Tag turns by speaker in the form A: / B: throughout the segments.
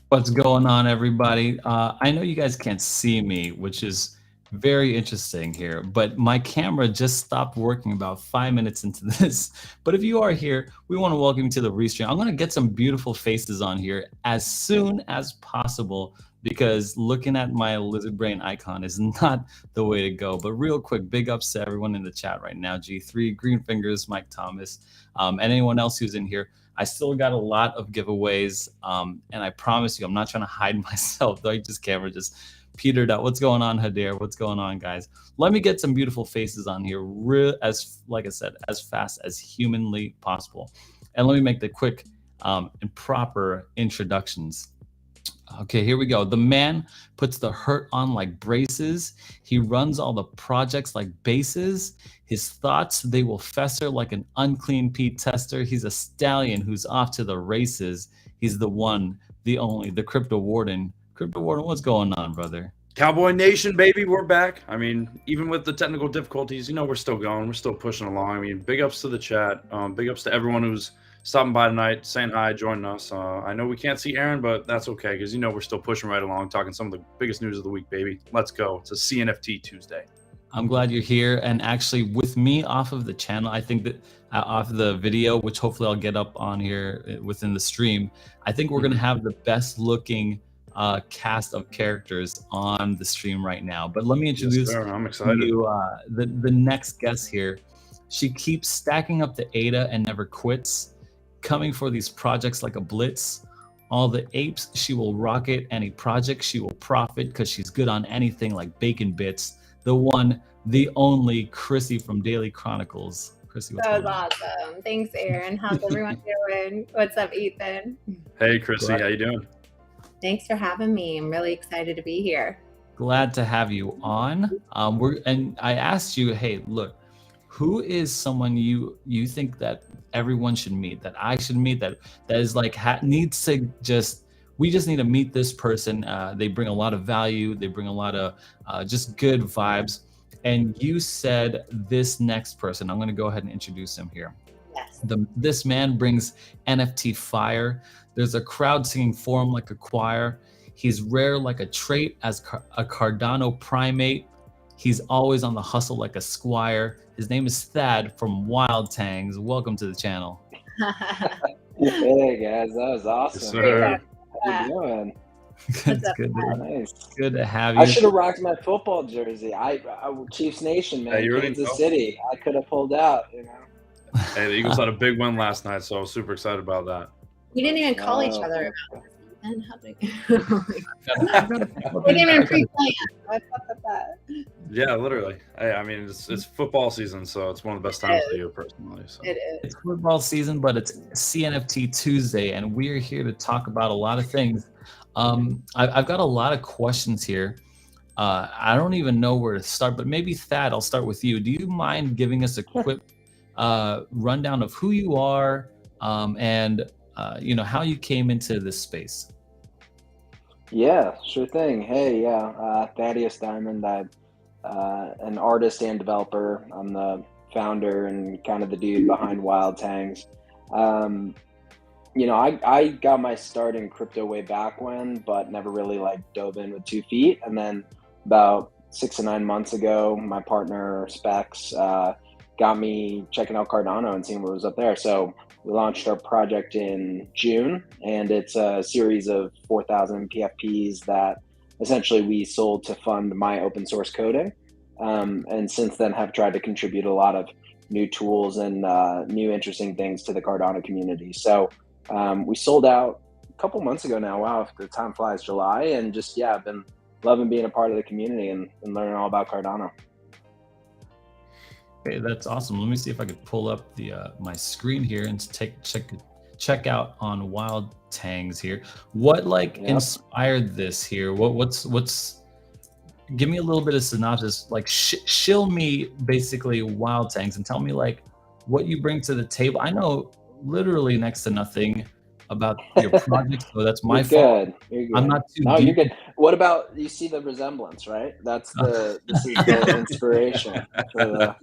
A: What's going on, everybody? I know you guys can't see me, which is very interesting here, but my camera just stopped working about 5 minutes into this. But if you are here, we want to welcome you to the restream. I'm going to get some beautiful faces on here as soon as possible because looking at my lizard brain icon is not the way to go. But real quick, big ups to everyone in the chat right now. G3, Green Fingers, Mike Thomas, and anyone else who's in here. I still got a lot of giveaways, and I promise you, I'm not trying to hide myself. Though camera just petered out. What's going on, Hadir? What's going on, guys? Let me get some beautiful faces on here, like I said, as fast as humanly possible. And let me make the quick and proper introductions. Okay, here we go. The man puts the hurt on like braces. He runs all the projects like bases. His thoughts, they will fester like an unclean Pete tester. He's a stallion who's off to the races. He's the one, the only, the Crypto Warden. Crypto Warden, what's going on, brother?
B: Cowboy Nation, baby, we're back. I mean, even with the technical difficulties, you know, we're still going. We're still pushing along. I mean, big ups to the chat. Big ups to everyone who's stopping by tonight, saying hi, joining us. I know we can't see Aaron, but that's okay because, you know, we're still pushing right along, talking some of the biggest news of the week, baby. Let's go. It's a CNFT Tuesday.
A: I'm glad you're here. And actually, with me off of the channel, I think that off the video, which hopefully I'll get up on here within the stream, I think we're going to have the best looking cast of characters on the stream right now. But let me introduce
B: I'm excited.
A: you the next guest here. She keeps stacking up the ADA and never quits, coming for these projects like a blitz. All the apes, she will rocket any project. She will profit because she's good on anything like bacon bits. The one, the only Krissy from Daily Chronicles. Krissy, what's
C: that was awesome. Thanks, Aaron. How's everyone doing? What's up, Ethan?
B: Hey, Krissy, how you doing?
C: Thanks for having me. I'm really excited to be here.
A: Glad to have you on. And I asked you, hey, look, who is someone you think that everyone should meet, that I should meet, that is like needs to we just need to meet this person. They bring a lot of value. They bring a lot of just good vibes. And you said this next person. I'm going to go ahead and introduce him here.
C: Yes.
A: This man brings NFT fire. There's a crowd singing for him like a choir. He's rare like a trait as a Cardano primate. He's always on the hustle like a squire. His name is Thad from Wild Tangs. Welcome to the channel.
D: Hey guys, that was awesome.
B: Yes, sir.
D: How you doing?
A: It's good to have you.
D: I should have rocked my football jersey. I Chiefs Nation, man.
B: Hey,
D: Kansas City. I could have pulled out, you know.
B: Hey, the Eagles had a big win last night, so I was super excited about that.
C: We didn't even call each other about this. And how we didn't even pre-plan. What's up with that?
B: Yeah, literally. I mean, it's football season, so it's one of the best times of the year, personally. So.
C: It is.
A: It's football season, but it's CNFT Tuesday, and we're here to talk about a lot of things. I've got a lot of questions here. I don't even know where to start, but maybe Thad, I'll start with you. Do you mind giving us a quick rundown of who you are and you know, how you came into this space?
D: Yeah, sure thing. Hey, Thaddeus Diamond. I'm an artist and developer. I'm the founder and kind of the dude behind Wild Tangs. You know, I got my start in crypto way back when, but never really like dove in with 2 feet. And then about 6 to 9 months ago, my partner Specs got me checking out Cardano and seeing what was up there. So we launched our project in June, and it's a series of 4,000 PFPs that essentially we sold to fund my open source coding. And since then have tried to contribute a lot of new tools and new interesting things to the Cardano community. So we sold out a couple months ago now. Wow, the time flies, July, and just I've been loving being a part of the community and learning all about Cardano.
A: Okay, that's awesome. Let me see if I could pull up the my screen here and check out on Wild Tangs here. What inspired this here? What's give me a little bit of synopsis, like shill me basically Wild Tangs and tell me like what you bring to the table. I know literally next to nothing about your project, so that's my fault.
D: You're good.
A: I'm not too
D: No,
A: deep.
D: you're good. What about, you see the resemblance, right? This is the inspiration for the,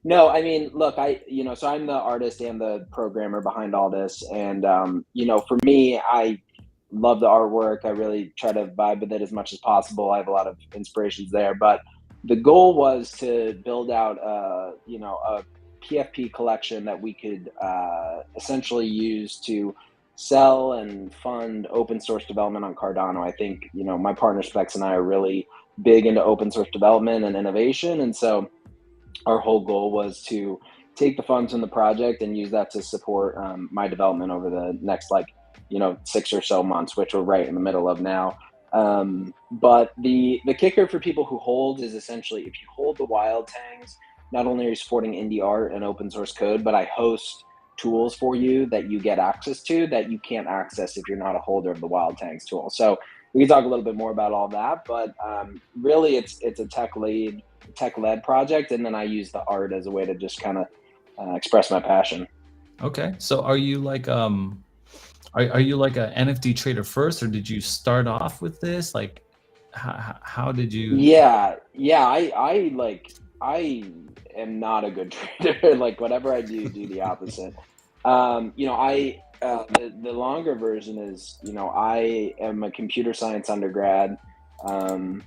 D: no, I mean, look, so I'm the artist and the programmer behind all this. And, for me, I love the artwork. I really try to vibe with it as much as possible. I have a lot of inspirations there, but the goal was to build out, a PFP collection that we could essentially use to sell and fund open source development on Cardano. I think, my partner Specs and I are really big into open source development and innovation. And so our whole goal was to take the funds from the project and use that to support my development over the next 6 or so months, which we're right in the middle of now. But the kicker for people who hold is essentially, if you hold the Wild Tangs, not only are you supporting indie art and open source code, but I host tools for you that you get access to that you can't access if you're not a holder of the Wild Tangs tool. So we can talk a little bit more about all that, but really it's a tech-led project, and then I use the art as a way to just kind of express my passion.
A: Okay, so are you like are you like a NFT trader first, or did you start off with this? Like, how did you?
D: Yeah. I am not a good trader. Like whatever I do the opposite. The longer version is, I am a computer science undergrad, and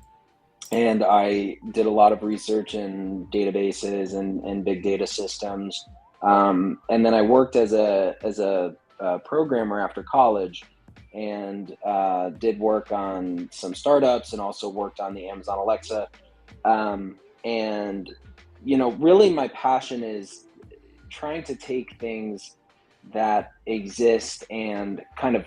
D: I did a lot of research in databases and big data systems. And then I worked as a programmer after college, and did work on some startups and also worked on the Amazon Alexa. And, really my passion is trying to take things that exist and kind of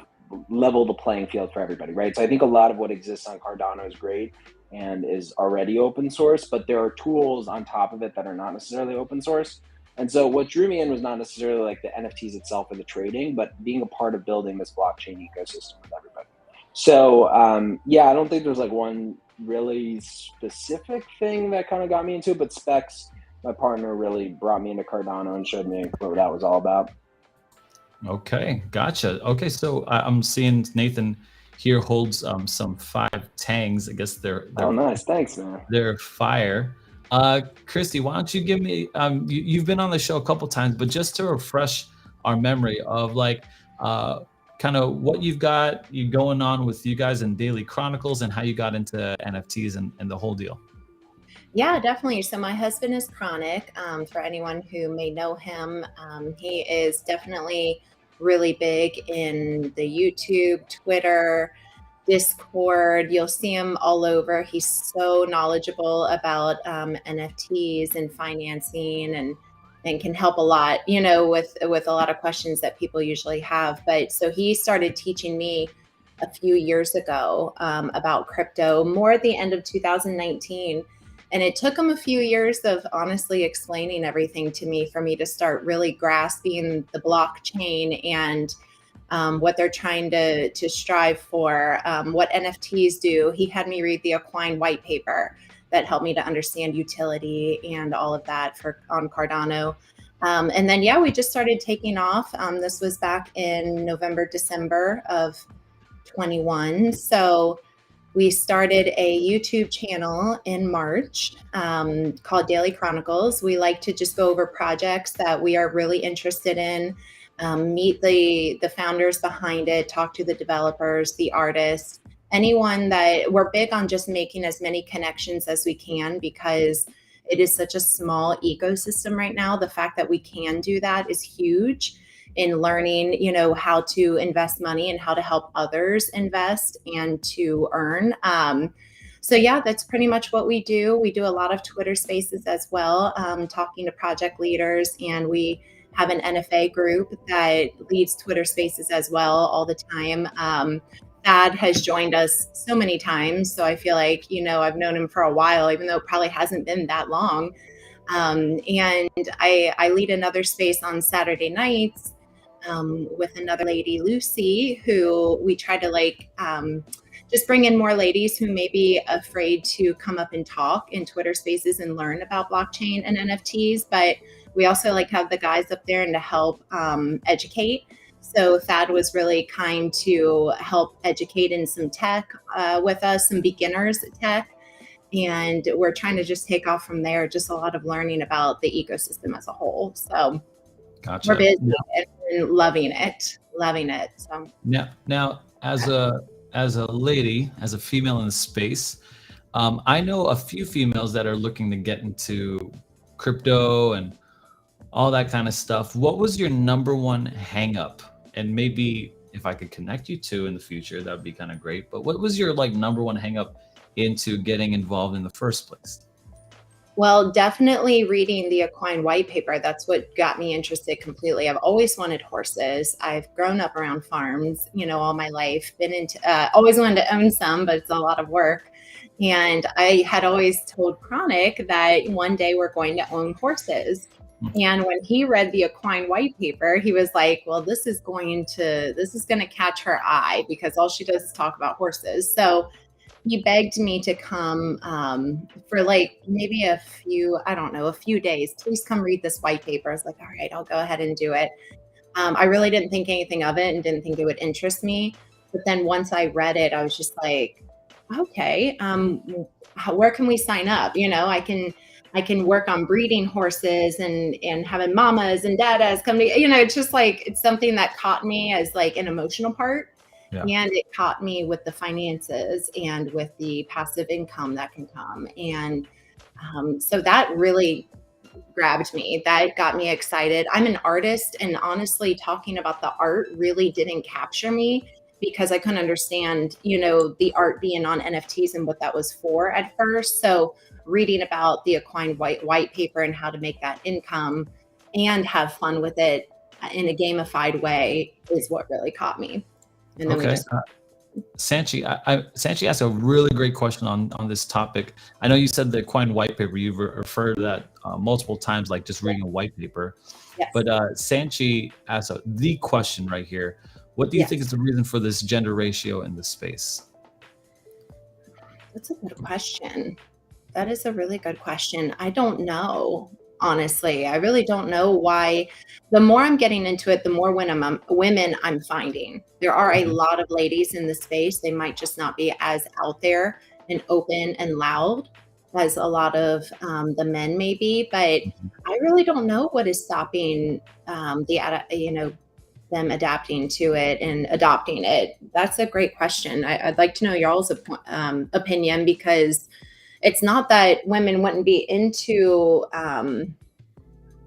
D: level the playing field for everybody, right? So I think a lot of what exists on Cardano is great and is already open source, but there are tools on top of it that are not necessarily open source. And so what drew me in was not necessarily like the NFTs itself or the trading, but being a part of building this blockchain ecosystem with everybody. So I don't think there's like one really specific thing that kind of got me into it, but Specs, my partner, really brought me into Cardano and showed me what that was all about.
A: Okay, gotcha. Okay, so I'm seeing Nathan here holds some 5 tangs. I guess they're
D: oh, nice. Thanks, man.
A: They're fire. Krissy, why don't you give me, you've been on the show a couple times, but just to refresh our memory of like kind of what you've got going on with you guys in Daily Chronicles and how you got into NFTs and the whole deal.
C: Yeah, definitely. So my husband is Chronic. For anyone who may know him, he is definitely really big in the YouTube, Twitter, Discord. You'll see him all over. He's so knowledgeable about NFTs and financing and can help a lot, with a lot of questions that people usually have. But so he started teaching me a few years ago about crypto, more at the end of 2019. And it took him a few years of honestly explaining everything to me for me to start really grasping the blockchain and what they're trying to strive for, what NFTs do. He had me read the Aquine white paper that helped me to understand utility and all of that on Cardano. And then, we just started taking off. This was back in November, December of 21. So we started a YouTube channel in March called Daily Chronicles. We like to just go over projects that we are really interested in, meet the founders behind it, talk to the developers, the artists, anyone that we're big on just making as many connections as we can, because it is such a small ecosystem right now. The fact that we can do that is huge in learning, how to invest money and how to help others invest and to earn. So yeah, that's pretty much what we do. We do a lot of Twitter spaces as well, talking to project leaders, and we have an NFA group that leads Twitter spaces as well all the time. Thad has joined us so many times, so I feel like, I've known him for a while, even though it probably hasn't been that long. And I lead another space on Saturday nights with another lady, Lucy, who we try to just bring in more ladies who may be afraid to come up and talk in Twitter spaces and learn about blockchain and NFTs. But we also like have the guys up there and to help educate. So Thad was really kind to help educate in some tech with us, some beginners tech. And we're trying to just take off from there, just a lot of learning about the ecosystem as a whole. So
A: Gotcha.
C: we're busy and loving it. So
A: Now, as a lady, as a female in the space, I know a few females that are looking to get into crypto and all that kind of stuff. What was your number one hang up? And maybe if I could connect you to in the future, that would be kind of great. But what was your number one hang up into getting involved in the first place?
C: Well, definitely reading the Equine white paper. That's what got me interested completely. I've always wanted horses. I've grown up around farms, all my life, always wanted to own some, but it's a lot of work. And I had always told Chronic that one day we're going to own horses. And when he read the Equine white paper, he was like, well, this is going to catch her eye, because all she does is talk about horses. So he begged me to come for maybe a few days. Please come read this white paper. I was like, all right, I'll go ahead and do it. I really didn't think anything of it and didn't think it would interest me. But then once I read it, I was just like, okay, where can we sign up? I can work on breeding horses and having mamas and dadas come to, it's just it's something that caught me as an emotional part. Yeah. And it caught me with the finances and with the passive income that can come. And so that really grabbed me. That got me excited. I'm an artist, and honestly, talking about the art really didn't capture me, because I couldn't understand, the art being on NFTs and what that was for at first. So reading about the Equine white paper and how to make that income and have fun with it in a gamified way is what really caught me. And then
A: okay. Sanchi asked a really great question on this topic. I know you said the Equine white paper, you've referred to that multiple times, like just reading a white paper.
C: Yes.
A: But Sanchi asked the question right here. What do you think is the reason for this gender ratio in this space?
C: That's a good question. That is a really good question. I don't know. Honestly, I really don't know why. The more I'm getting into it, the more women I'm finding. There are a lot of ladies in the space. They might just not be as out there and open and loud as a lot of the men may be. But I really don't know what is stopping them adapting to it and adopting it. That's a great question. I'd like to know y'all's opinion, because it's not that women wouldn't be into,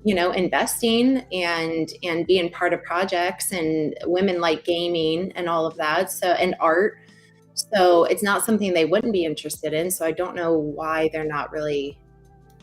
C: investing and being part of projects, and women like gaming and all of that. So, and art. So it's not something they wouldn't be interested in. So I don't know why they're not really,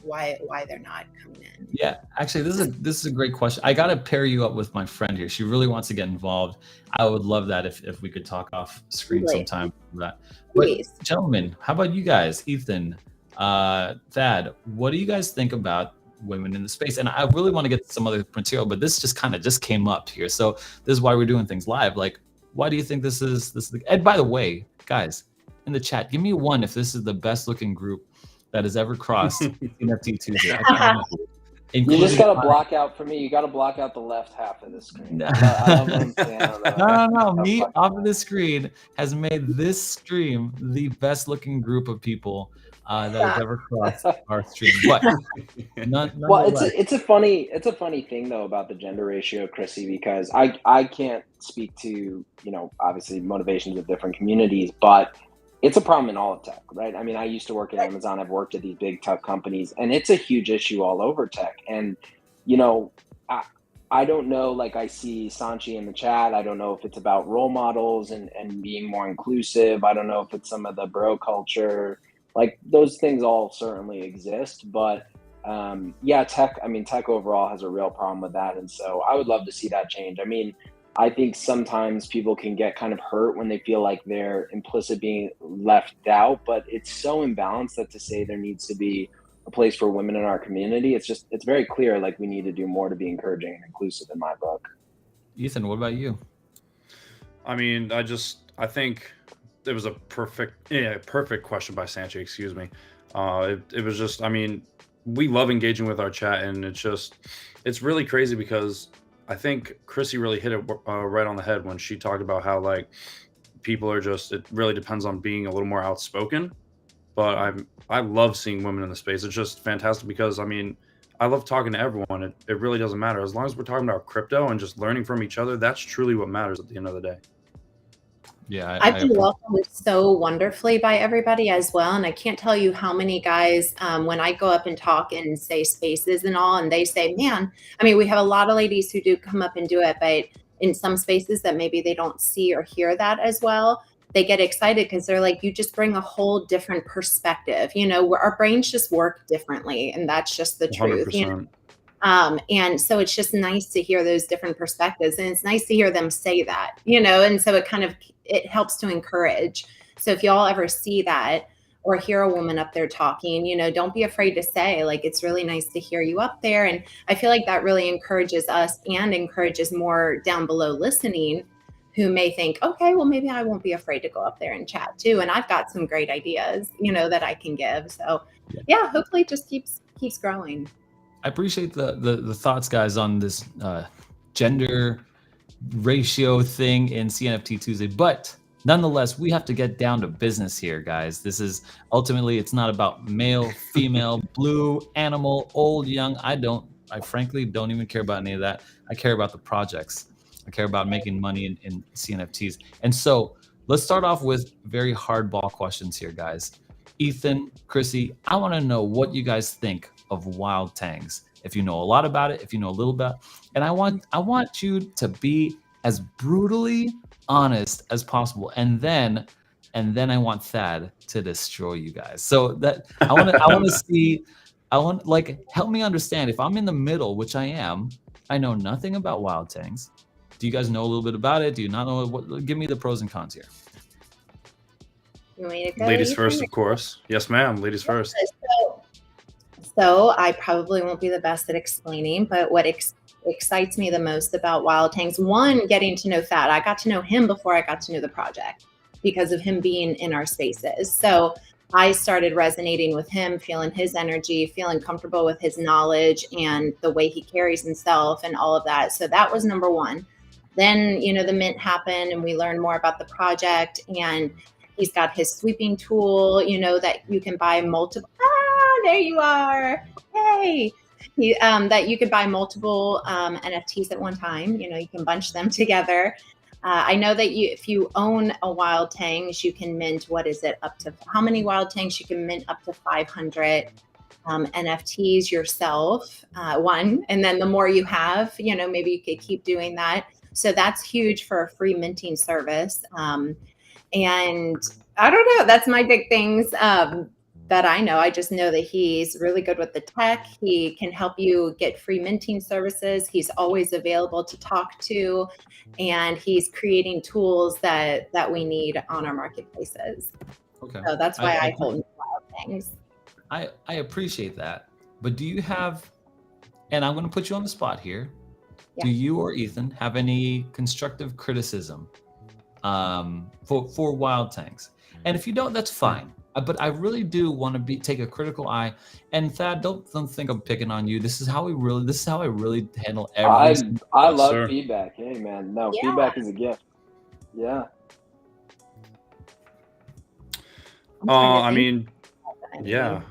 C: why they're not coming in.
A: Yeah, actually, this is a great question. I got to pair you up with my friend here. She really wants to get involved. I would love that if we could talk off screen sometime for that. But gentlemen, how about you guys? Ethan, Thad, what do you guys think about women in the space? And I really want to get some other material, but this just came up here. So this is why we're doing things live. Like, why do you think this is? And by the way, guys, in the chat, give me one if this is the best looking group that has ever crossed CNFT Tuesday.
D: You just gotta block out for me. You gotta block out the left half of the screen.
A: No. Me off of the screen has made this stream the best looking group of people that has ever crossed our stream. But
D: well, it's a funny thing though about the gender ratio, Krissy, because I can't speak to obviously motivations of different communities, but it's a problem in all of tech, right? I mean, I used to work at Amazon. I've worked at these big tech companies, and it's a huge issue all over tech. And, I don't know, like I see Sanchi in the chat. I don't know if it's about role models and being more inclusive. I don't know if it's some of the bro culture Like those things all certainly exist, but yeah, tech overall has a real problem with that. And so I would love to see that change. I mean, I think sometimes people can get kind of hurt when they feel like they're implicit being left out, but it's so imbalanced that to say there needs to be a place for women in our community, it's very clear, like we need to do more to be encouraging and inclusive in my book.
A: Ethan, what about you?
B: I mean, I think it was a perfect question by Sanchi, excuse me. It was just, I mean, we love engaging with our chat, and it's really crazy because I think Krissy really hit it right on the head when she talked about how like people are it really depends on being a little more outspoken. But I love seeing women in the space. It's just fantastic because I mean, I love talking to everyone. It really doesn't matter as long as we're talking about crypto and just learning from each other. That's truly what matters at the end of the day.
A: Yeah,
C: I've been welcomed so wonderfully by everybody as well. And I can't tell you how many guys, when I go up and talk in, say, spaces and all, and they say, man, I mean, we have a lot of ladies who do come up and do it, but in some spaces that maybe they don't see or hear that as well, they get excited because they're like, you just bring a whole different perspective. You know, our brains just work differently. And that's just the truth.
B: 100%.
C: You know? And so it's just nice to hear those different perspectives, and it's nice to hear them say that, you know, and so it helps to encourage. So if y'all ever see that or hear a woman up there talking, you know, don't be afraid to say, like, it's really nice to hear you up there. And I feel like that really encourages us and encourages more down below listening who may think, okay, well, maybe I won't be afraid to go up there and chat too. And I've got some great ideas, you know, that I can give. So yeah, hopefully it just keeps growing.
A: I appreciate the thoughts, guys, on this gender ratio thing in CNFT Tuesday, but nonetheless, we have to get down to business here, guys. This is ultimately, it's not about male, female, blue, animal, old, young. I frankly don't even care about any of that. I care about the projects. I care about making money in CNFTs. And so let's start off with very hardball questions here, guys. Ethan, Krissy, I want to know what you guys think of Wild Tangs. If you know a lot about it, if you know a little bit, and I want you to be as brutally honest as possible, and then I want Thad to destroy you guys. So that I want to see. Help me understand if I'm in the middle, which I am. I know nothing about Wild Tangs. Do you guys know a little bit about it? Do you not know? Give me the pros and cons here.
C: You want me to go?
B: Ladies first, of course. Yes, ma'am. Ladies first.
C: So I probably won't be the best at explaining, but what excites me the most about Wild Tangs, one, getting to know Thad. I got to know him before I got to know the project because of him being in our spaces. So I started resonating with him, feeling his energy, feeling comfortable with his knowledge and the way he carries himself and all of that. So that was number one. Then, you know, the mint happened and we learned more about the project, and he's got his sweeping tool, you know, that you can buy multiple. There you are. Hey. That you could buy multiple NFTs at one time. You know, you can bunch them together. I know that if you own a Wild Tangs, you can mint, up to how many Wild Tangs? You can mint up to 500 NFTs yourself, one. And then the more you have, you know, maybe you could keep doing that. So that's huge for a free minting service. And I don't know, that's my big things that I know. I just know that he's really good with the tech. He can help you get free minting services. He's always available to talk to, and he's creating tools that we need on our marketplaces. Okay. So that's why I hold Wild Tangs.
A: I appreciate that. But do you have, and I'm going to put you on the spot here, do you or Ethan have any constructive criticism for Wild Tangs? And if you don't, that's fine. But I really do want to take a critical eye. And Thad, don't think I'm picking on you. This is how I really handle everything.
D: I love feedback. Hey man, no, feedback is a gift. Yeah.
B: I mean, yeah.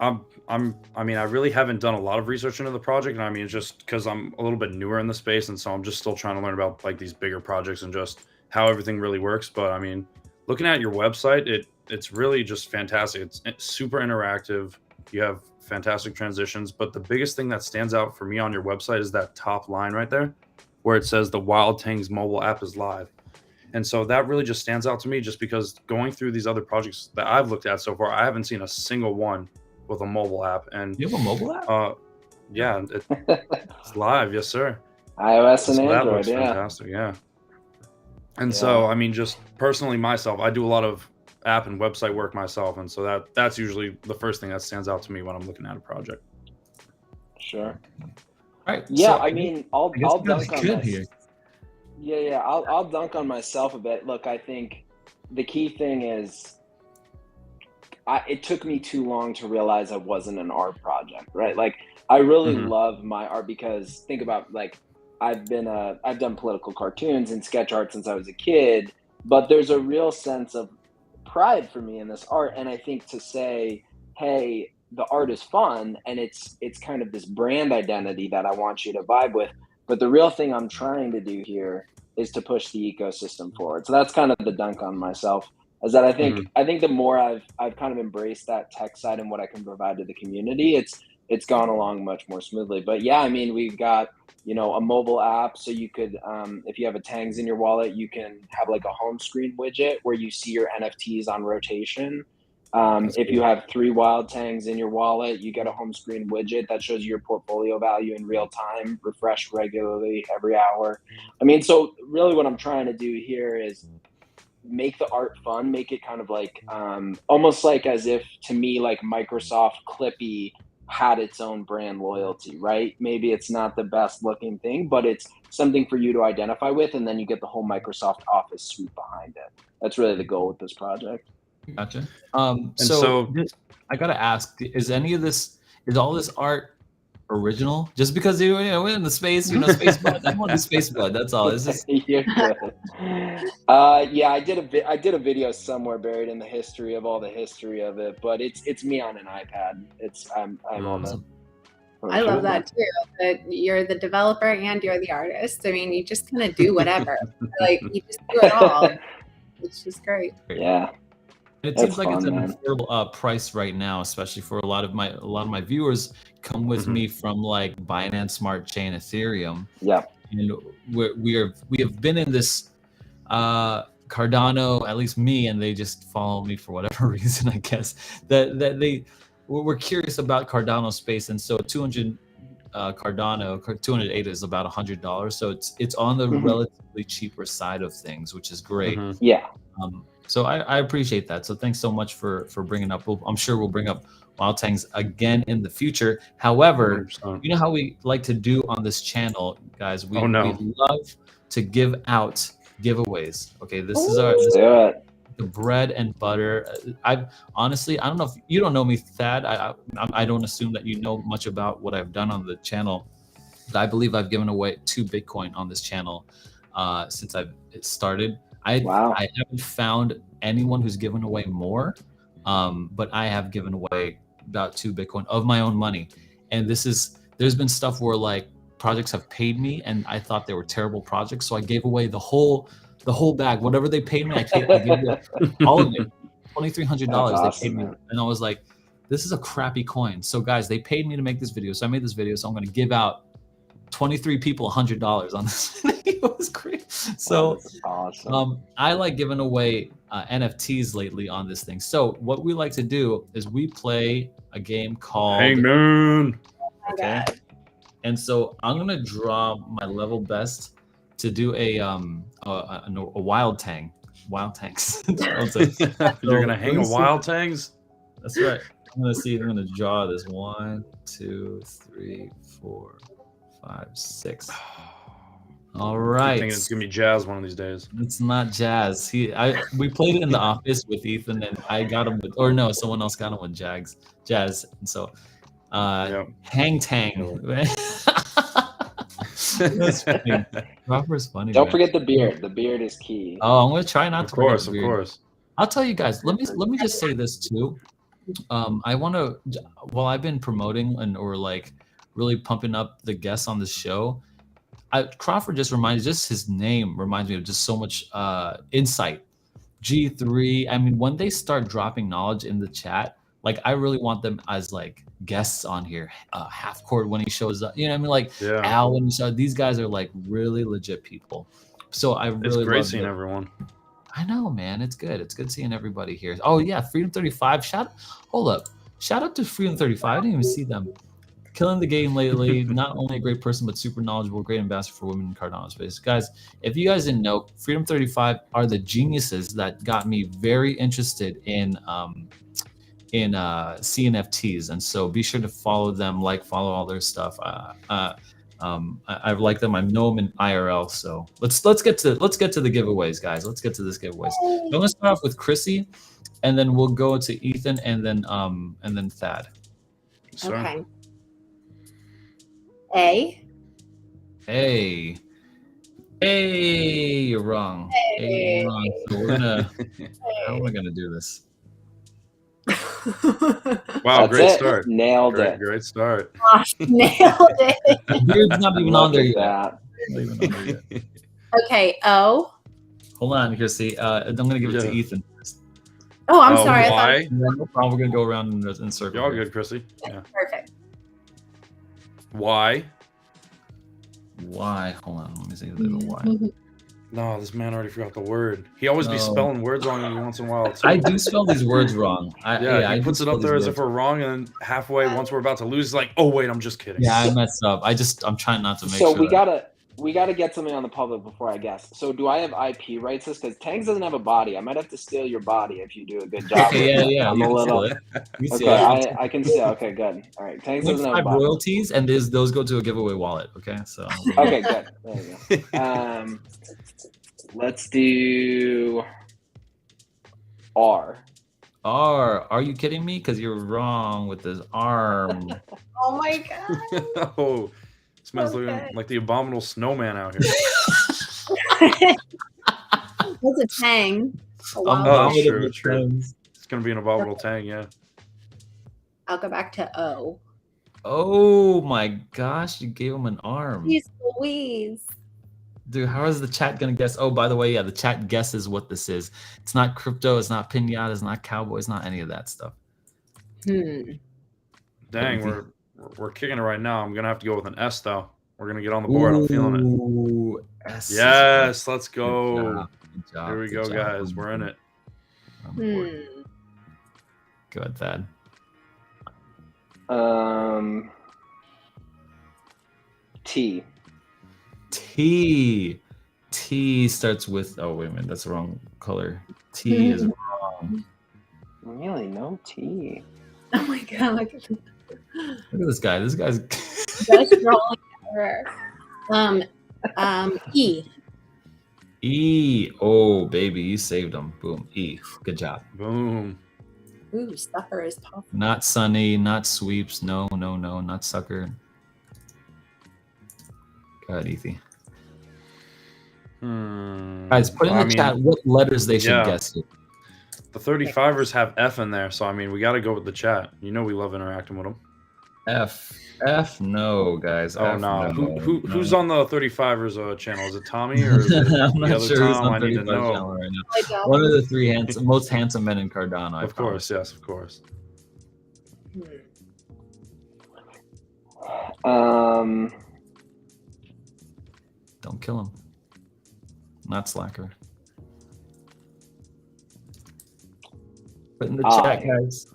B: I mean, I really haven't done a lot of research into the project, and I mean, just because I'm a little bit newer in the space, and so I'm just still trying to learn about like these bigger projects and just how everything really works. But I mean, looking at your website, it's really just fantastic. It's super interactive. You have fantastic transitions, but the biggest thing that stands out for me on your website is that top line right there, where it says the Wild Tangs mobile app is live. And so that really just stands out to me, just because going through these other projects that I've looked at so far, I haven't seen a single one with a mobile app. And
A: You have a mobile app?
B: yeah, it's live. Yes, sir.
D: iOS and
B: So that
D: Android,
B: looks
D: yeah.
B: fantastic. Yeah. And so, I mean, just personally myself, I do a lot of app and website work myself. And so that's usually the first thing that stands out to me when I'm looking at a project.
D: Sure.
A: Right.
D: Yeah,
A: So
D: I mean, I'll
A: I guess you guys
D: dunk on
A: good
D: myself.
A: here.
D: Yeah, I'll dunk on myself a bit. Look, I think the key thing is it took me too long to realize I wasn't an art project, right? Like, I really love my art, because think about, like, I've done political cartoons and sketch art since I was a kid, but there's a real sense of pride for me in this art. And I think to say, hey, the art is fun and it's kind of this brand identity that I want you to vibe with. But the real thing I'm trying to do here is to push the ecosystem forward. So that's kind of the dunk on myself, is that I think the more I've kind of embraced that tech side and what I can provide to the community, it's gone along much more smoothly. But yeah, I mean, we've got, you know, a mobile app, so you could, if you have a Tangs in your wallet, you can have like a home screen widget where you see your NFTs on rotation. If you have 3 wild Tangs in your wallet, you get a home screen widget that shows you your portfolio value in real time, refreshed regularly every hour. I mean, so really what I'm trying to do here is make the art fun, make it kind of like almost like as if, to me, like Microsoft Clippy had its own brand loyalty, right? Maybe it's not the best looking thing, but it's something for you to identify with, and then you get the whole Microsoft Office suite behind it. That's really the goal with this project.
A: Gotcha. So I gotta ask: is all this art original? Just because we're in the space, space bud. I want the space bud. That's all. Is this?
D: You're good. Yeah, I did a video somewhere buried in the history of all the history of it, but it's me on an iPad. I'm on the.
C: I love that too. That you're the developer and you're the artist. I mean, you just kind of do whatever. Like, you just do it all. It's just great.
D: Yeah.
A: It seems like it's an affordable price right now, especially for a lot of my viewers come with me from like Binance Smart Chain, Ethereum.
D: Yeah. And
A: we have been in this Cardano, at least me, and they just follow me for whatever reason, I guess. That we're curious about Cardano space, and so 200 Cardano 208 is about $100, so it's on the relatively cheaper side of things, which is great.
D: Yeah.
A: So I appreciate that. So thanks so much for bringing up. I'm sure we'll bring up Wild Tangs again in the future. However, 100%. You know how we like to do on this channel, guys. We love to give out giveaways. Okay, this is the bread and butter. I don't know if you don't know me, Thad. I don't assume that you know much about what I've done on the channel. But I believe I've given away 2 Bitcoin on this channel since it started. I haven't found anyone who's given away more, but I have given away about 2 Bitcoin of my own money. And there's been stuff where like projects have paid me and I thought they were terrible projects, so I gave away the whole bag, whatever they paid me. I gave away all of it, $2,300. They paid me, and I was like, this is a crappy coin. So guys, they paid me to make this video, so I made this video. So I'm going to give out 23 people $100 on this video. It was great. So awesome. I like giving away NFTs lately on this thing. So what we like to do is we play a game called
B: Hangman.
A: Okay. And so I'm gonna draw my level best to do a wild tang. Wild tangs.
B: You're gonna hang a wild tangs?
A: That's right. I'm gonna draw this 1, 2, 3, 4, 5, 6. All right.
B: I think it's gonna be Jazz one of these days.
A: It's not Jazz. We played it in the office with Ethan, and I got him with, or no, someone else got him with Jazz. And so, Hang Tang. That's funny. Robber's funny.
D: Don't forget the beard. The beard is key.
A: Oh, I'm gonna try not to.
B: Of course.
A: I'll tell you guys. Let me just say this too. I want to. While I've been promoting or like really pumping up the guests on this show, Crawford just his name reminds me of just so much insight. G3. I mean, when they start dropping knowledge in the chat, like I really want them as like guests on here. Half Court when he shows up, you know what I mean? Like Al when you saw, these guys are like really legit people. So I
B: It's
A: really
B: great
A: love
B: seeing
A: it.
B: everyone.
A: I know, man. It's good. It's good seeing everybody here. Oh yeah, Freedom 35. Hold up. Shout out to Freedom 35. I didn't even see them. Killing the game lately. Not only a great person, but super knowledgeable, great ambassador for women in Cardano space. Guys, if you guys didn't know, Freedom 35 are the geniuses that got me very interested in CNFTs, and so be sure to follow them, follow all their stuff. I like them. I know them in IRL. So let's get to the giveaways, guys. Let's get to this giveaways. So I'm gonna start off with Krissy, and then we'll go to Ethan, and then Thad.
B: Sir.
C: Okay. A.
A: You're wrong. You're wrong. So we're gonna. How am I gonna do this?
B: Wow,
D: That's
B: great
D: it.
B: start.
D: Nailed it.
B: Great start.
C: Gosh, nailed it.
A: Beard's not even on
D: Look
A: there
D: at
A: yet.
D: that.
A: Not even on there yet.
C: Okay, O.
A: Hold on, Krissy. I'm gonna give it to
B: Yeah.
A: Ethan.
C: Oh, I'm sorry. I thought
B: Why?
A: No problem. We're gonna go around in circles.
B: You're all good, Krissy. Yeah.
C: perfect.
B: Why?
A: Why? Hold on. Let me see the why.
B: No, this man already forgot the word. He always be
A: No.
B: spelling words wrong every once in a while. Too.
A: I do spell these words wrong.
B: He
A: I do
B: puts it
A: spell
B: up there
A: these
B: as if
A: words.
B: we're wrong, and then halfway, once we're about to lose, he's like, "Oh wait, I'm just kidding."
A: Yeah, I messed up. I'm trying not to make
D: So
A: sure.
D: we gotta get something on the public before I guess. So do I have IP rights this? Because Tangs doesn't have a body. I might have to steal your body if you do a good job.
A: Okay, yeah.
D: I'm
A: You
D: a
A: can
D: little.
A: steal it. You can
D: Okay,
A: steal it.
D: I can steal. Okay, good. All right, Tangs doesn't have a
A: 0.5
D: body.
A: royalties, and those go to a giveaway wallet. Okay, so.
D: Okay, good. There you go. Let's do R.
A: Are you kidding me? Because you're wrong with this arm.
C: Oh my god.
B: Oh, this man's
C: Okay.
B: looking like the abominable snowman out here.
C: What's a tang? A wild
B: Oh,
C: tang.
B: true. It's gonna be an abominable tang, yeah.
C: I'll go back to O.
A: Oh my gosh, you gave him an arm.
C: Jeez Louise.
A: Dude, how is the chat gonna guess? Oh, by the way, yeah, the chat guesses what this is. It's not crypto, it's not pinata, it's not cowboy, it's not any of that stuff.
C: Hmm.
B: Dang, we're kicking it right now. I'm gonna have to go with an S though. We're gonna get on the board. I'm feeling it.
A: Ooh, S is
B: Yes, let's
A: good
B: go.
A: job, good job,
B: Here we
A: good
B: go,
A: job.
B: guys. We're in it.
A: On the board.
C: Hmm.
A: Good, Thad.
D: T.
A: T starts with. Oh wait a minute, that's the wrong color. T is wrong.
D: Really, no T.
C: Oh my god.
A: Look at this guy. This guy's.
C: Just rolling error. E.
A: E. Oh baby, you saved him. Boom. E. Good job.
B: Boom.
C: Ooh, sucker is possible.
A: Not sunny. Not sweeps. No. Not sucker. Go ahead, Ethy. Guys, put in the chat what letters they should guess. Here.
B: The 35ers have F in there, so I mean, we got to go with the chat. You know, we love interacting with them.
A: F. No, guys.
B: Oh
A: F,
B: no.
A: no.
B: Who's on the 35ers channel? Is it Tommy or is it
A: I'm
B: the
A: not
B: other
A: sure who's
B: Tom?
A: on
B: I need to
A: 35
B: know.
A: channel right now.
C: Oh my god.
A: One of the three most handsome men in Cardano. I
B: Of course, yes, of course.
A: Don't kill him. Not slacker. Put in the chat, guys.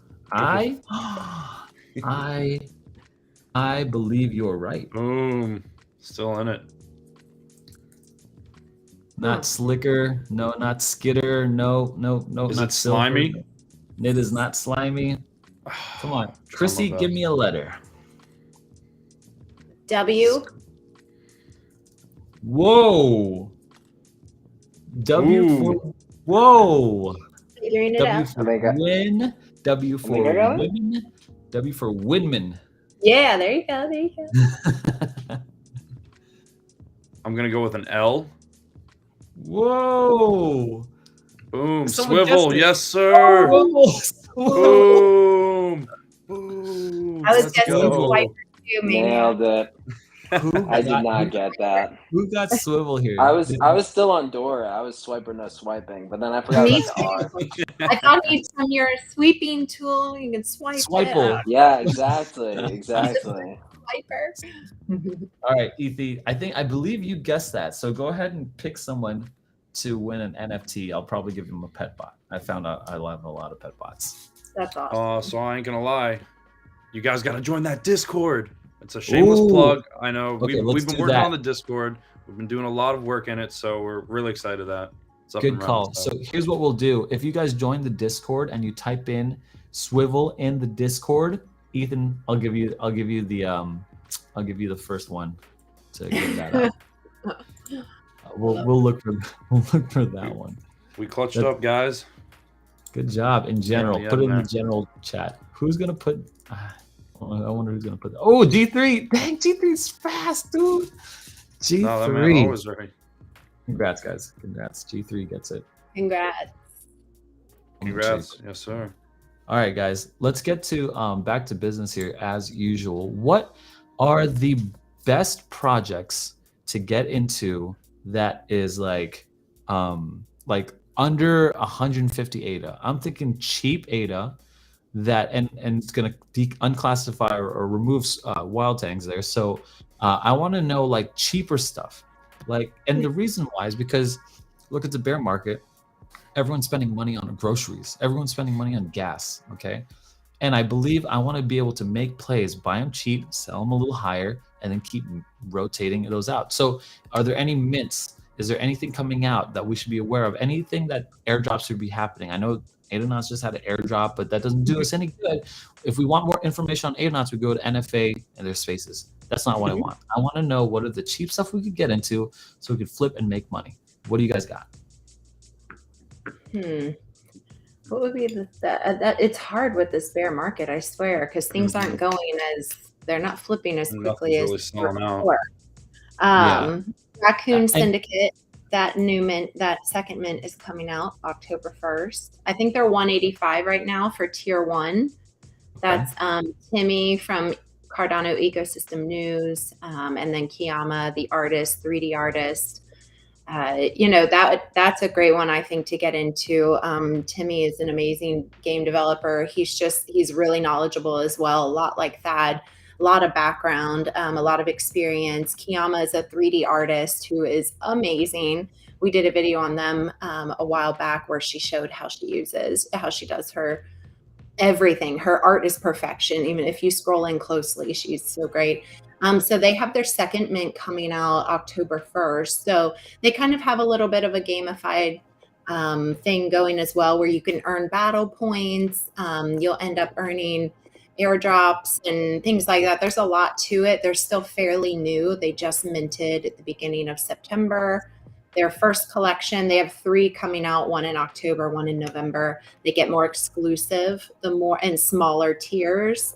A: I believe you're right.
B: Boom. Still in it.
A: Not slicker. No, not skitter. No.
B: Is
A: not
B: it slimy?
A: silver. It is not slimy. Come on. Krissy, give me a letter.
C: W.
A: Whoa. W
B: Ooh.
A: for whoa.
C: Figuring it
A: W
C: out.
A: for win. W for
D: I got it.
A: women. W for Winman.
C: Yeah, there you go. There you go.
B: I'm gonna go with an L.
A: Whoa.
B: Boom.
A: Someone
B: Swivel.
A: guessed it.
B: Yes, sir.
A: Almost.
B: Boom. Boom.
C: I was
B: Let's
C: guessing
B: go.
C: swiper too, maybe.
D: Nailed it.
A: Who
D: I did
A: got,
D: not get that.
A: who got swivel here?
D: I was still on Dora. I was swipe or no swiping, but then I forgot
C: Me
D: about the R.
C: I thought you'd turn your sweeping tool. You can swipe it.
A: Swipeable.
D: Yeah, exactly.
C: Swiper.
A: All right, Ethy. I believe you guessed that. So go ahead and pick someone to win an NFT. I'll probably give him a pet bot. I found out I love a lot of pet bots.
C: That's awesome.
B: So I ain't gonna lie, you guys gotta join that Discord. It's a shameless plug. I know
A: Okay,
B: we've been working
A: that.
B: on the Discord. We've been doing a lot of work in it, so we're really excited that it's up
A: Good
B: and running,
A: call. So here's what we'll do. If you guys join the Discord and you type in swivel in the Discord, Ethan, I'll give you the first one to get that out. We'll look for that one.
B: we clutched up, guys.
A: Good job. In general,
B: Yeah,
A: put it in
B: man.
A: the general chat. Who's gonna put? I wonder who's gonna put. Oh, G3. Dang, G3's fast, dude. G3.
B: No, that man always ready.
A: Congrats, guys. Congrats. G3 gets it.
C: Congrats.
B: Congrats. Yes, sir.
A: All right, guys. Let's get to back to business here as usual. What are the best projects to get into that is like under 150 ADA? I'm thinking cheap ADA that and it's gonna unclassify or remove wild tangs there. So I want to know like cheaper stuff. And the reason why is because look at the bear market. Everyone's spending money on groceries. Everyone's spending money on gas. Okay. And I believe I want to be able to make plays, buy them cheap, sell them a little higher, and then keep rotating those out. So are there any mints? Is there anything coming out that we should be aware of? Anything that airdrops should be happening? I know Aeronauts just had an airdrop, but that doesn't do us any good. If we want more information on Aeronauts, we go to NFA and their spaces. That's not what I want. I want to know what are the cheap stuff we could get into so we could flip and make money. What do you guys got?
C: What would be that? It's hard with this bear market, I swear, because things aren't going they're not flipping as quickly
B: Nothing's really
C: as
B: selling out.
C: before. Raccoon Syndicate, that new mint, that second mint is coming out October 1st. I think they're 185 right now for tier 1. That's Timmy from Cardano Ecosystem News, and then Kiyama, the artist, 3D artist. That's a great one, I think, to get into. Timmy is an amazing game developer. He's really knowledgeable as well, a lot like Thad, a lot of background, a lot of experience. Kiyama is a 3D artist who is amazing. We did a video on them a while back where she showed how she does her everything. Her art is perfection. Even if you scroll in closely, she's so great. So they have their second mint coming out October 1st. So they kind of have a little bit of a gamified thing going as well, where you can earn battle points. You'll end up earning airdrops and things like that. There's a lot to it. They're still fairly new. They just minted at the beginning of September. Their first collection, they have 3 coming out, 1 in October, 1 in November. They get more exclusive, the more and smaller tiers.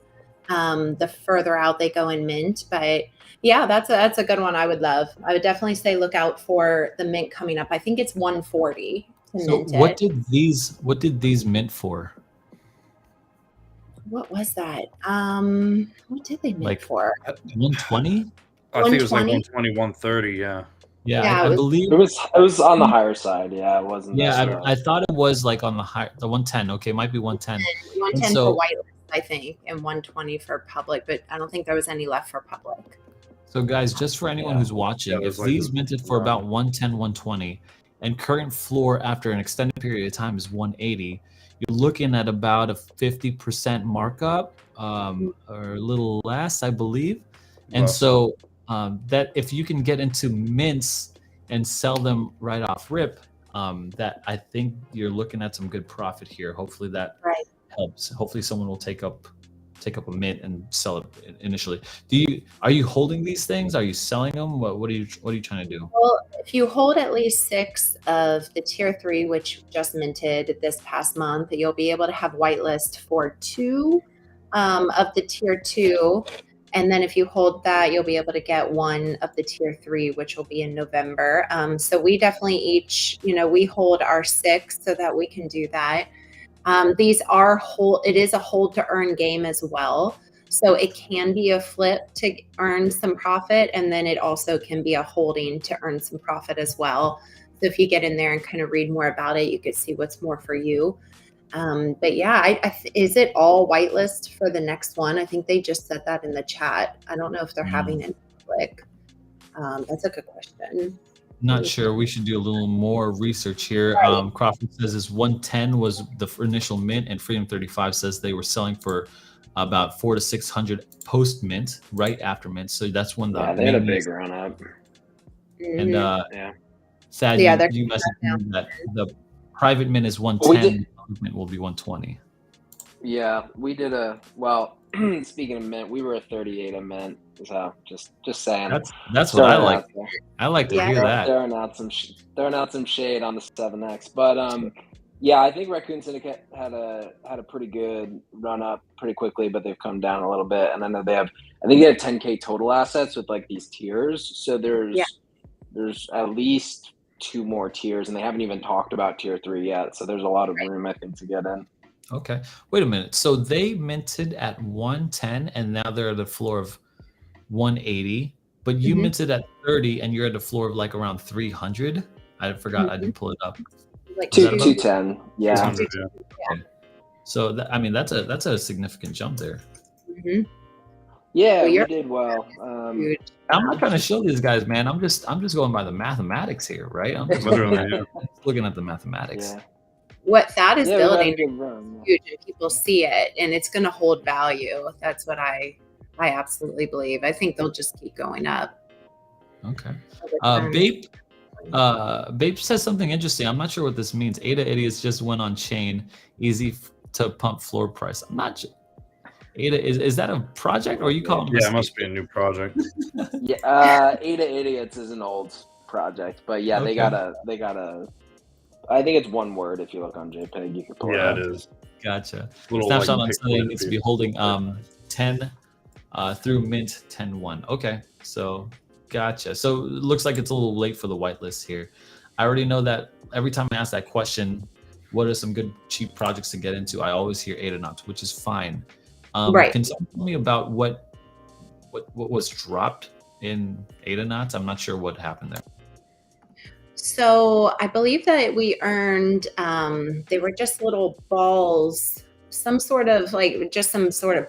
C: The further out they go in mint, but yeah, that's a good one. I would love. I would definitely say look out for the mint coming up. I think it's 140 to mint
A: what
C: it.
A: What did these mint for?
C: What was that? What did they mint for?
A: 120?
B: I think it was like
C: 120?
B: 120, 130. Yeah.
A: Yeah, I believe
D: It was on the higher side. Yeah, it wasn't.
A: Yeah, I thought it was like on the 110. Okay, it might be 110.
C: 110 for whitelist, I think, and 120 for public, but I don't think there was any left for public.
A: So guys, just for anyone who's watching, if these minted for about 110, 120, and current floor after an extended period of time is 180, you're looking at about a 50% markup, or a little less, I believe. And so that if you can get into mints and sell them right off rip, that I think you're looking at some good profit here. Hopefully that helps. Hopefully someone will take up a mint and sell it initially. Are you holding these things? Are you selling them? What are you trying to do?
C: Well, if you hold at least 6 of the tier 3, which just minted this past month, you'll be able to have whitelist for 2 of the tier 2. And then if you hold that, you'll be able to get 1 of the tier 3, which will be in November. So we definitely each, we hold our 6 so that we can do that. These are it is a hold to earn game as well. So it can be a flip to earn some profit, and then it also can be a holding to earn some profit as well. So if you get in there and kind of read more about it, you could see what's more for you. But yeah, is it all whitelist for the next one? I think they just said that in the chat. I don't know if they're having it public. That's a good question.
A: Not sure. We should do a little more research here.
C: Right.
A: Crawford says is 110 was the initial mint, and Freedom 35 says they were selling for about 400 to 600 post mint, right after mint. So that's when the
D: they had a big run up.
A: And
D: yeah,
A: Thad, you messaged that the private mint is 110. The mint will be 120.
D: Yeah, we did speaking of mint, we were a 38 a mint. So just saying.
A: That's what I like. I like to hear that.
D: Throwing out some shade on the 7X, but yeah, I think Raccoon Syndicate had a pretty good run up pretty quickly, but they've come down a little bit. And I know they have 10K total assets with like these tiers. So there's at least 2 more tiers, and they haven't even talked about tier 3 yet. So there's a lot of room, I think, to get in.
A: Okay, wait a minute. So they minted at 110, and now they're at the floor of 180, but you minted at 30 and you're at the floor of like around 300. I forgot. I didn't pull it up.
C: Like
D: 210. Yeah.
A: 200, yeah. Okay. So that's a significant jump there.
D: Yeah, we did well.
A: I'm not trying to show these guys, man. I'm just going by the mathematics here, right? I'm just looking at the mathematics.
D: Yeah.
C: What that is building is huge, and people see it, and it's going to hold value. That's what I absolutely believe. I think they'll just keep going up.
A: Okay. Bape says something interesting. I'm not sure what this means. ADA idiots just went on chain. Easy to pump floor price. I'm not sure. ADA, is that a project, or are you calling?
B: Yeah, it must be a new project.
D: Yeah, ADA idiots is an old project, but yeah, they got a. I think it's one word. If you look on JPEG, you can pull it up.
B: Yeah, it is.
A: Gotcha. Snapshot on Sunday needs to be holding 10 through mint 10-1. Okay, so gotcha. So it looks like it's a little late for the whitelist here. I already know that every time I ask that question, what are some good cheap projects to get into, I always hear Aeronauts, which is fine.
C: Right.
A: Can someone tell me about what was dropped in Aeronauts? I'm not sure what happened there.
C: So I believe that we earned, they were just little balls, some sort of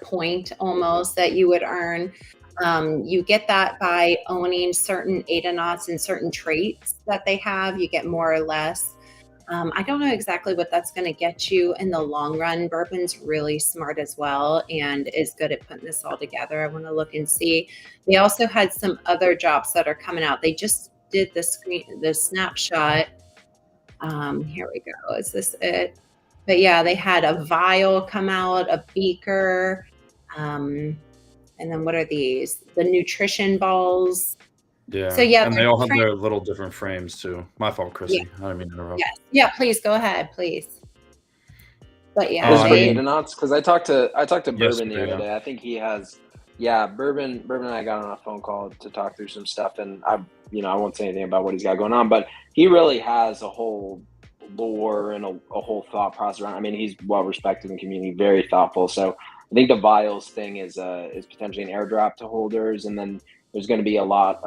C: point almost that you would earn. You get that by owning certain Aeronauts and certain traits that they have. You get more or less. I don't know exactly what that's going to get you in the long run. Bourbon's really smart as well and is good at putting this all together. I want to look and see. They also had some other drops that are coming out. They just did the snapshot. Here we go. Is this it? But yeah, they had a vial come out, a beaker, and then what are these? The nutrition balls.
B: Yeah.
C: So yeah,
B: and they all have their little different frames too. My fault, Krissy.
C: Yeah.
B: I didn't mean to interrupt.
C: Yes. Yeah, please go ahead, please. But yeah,
D: because I talked to Bourbon the other day. I think he has. Yeah, Bourbon and I got on a phone call to talk through some stuff, and I won't say anything about what he's got going on, but he really has a whole lore and a whole thought process around. I mean, he's well respected in the community, very thoughtful. So I think the vials thing is potentially an airdrop to holders, and then there's going to be a lot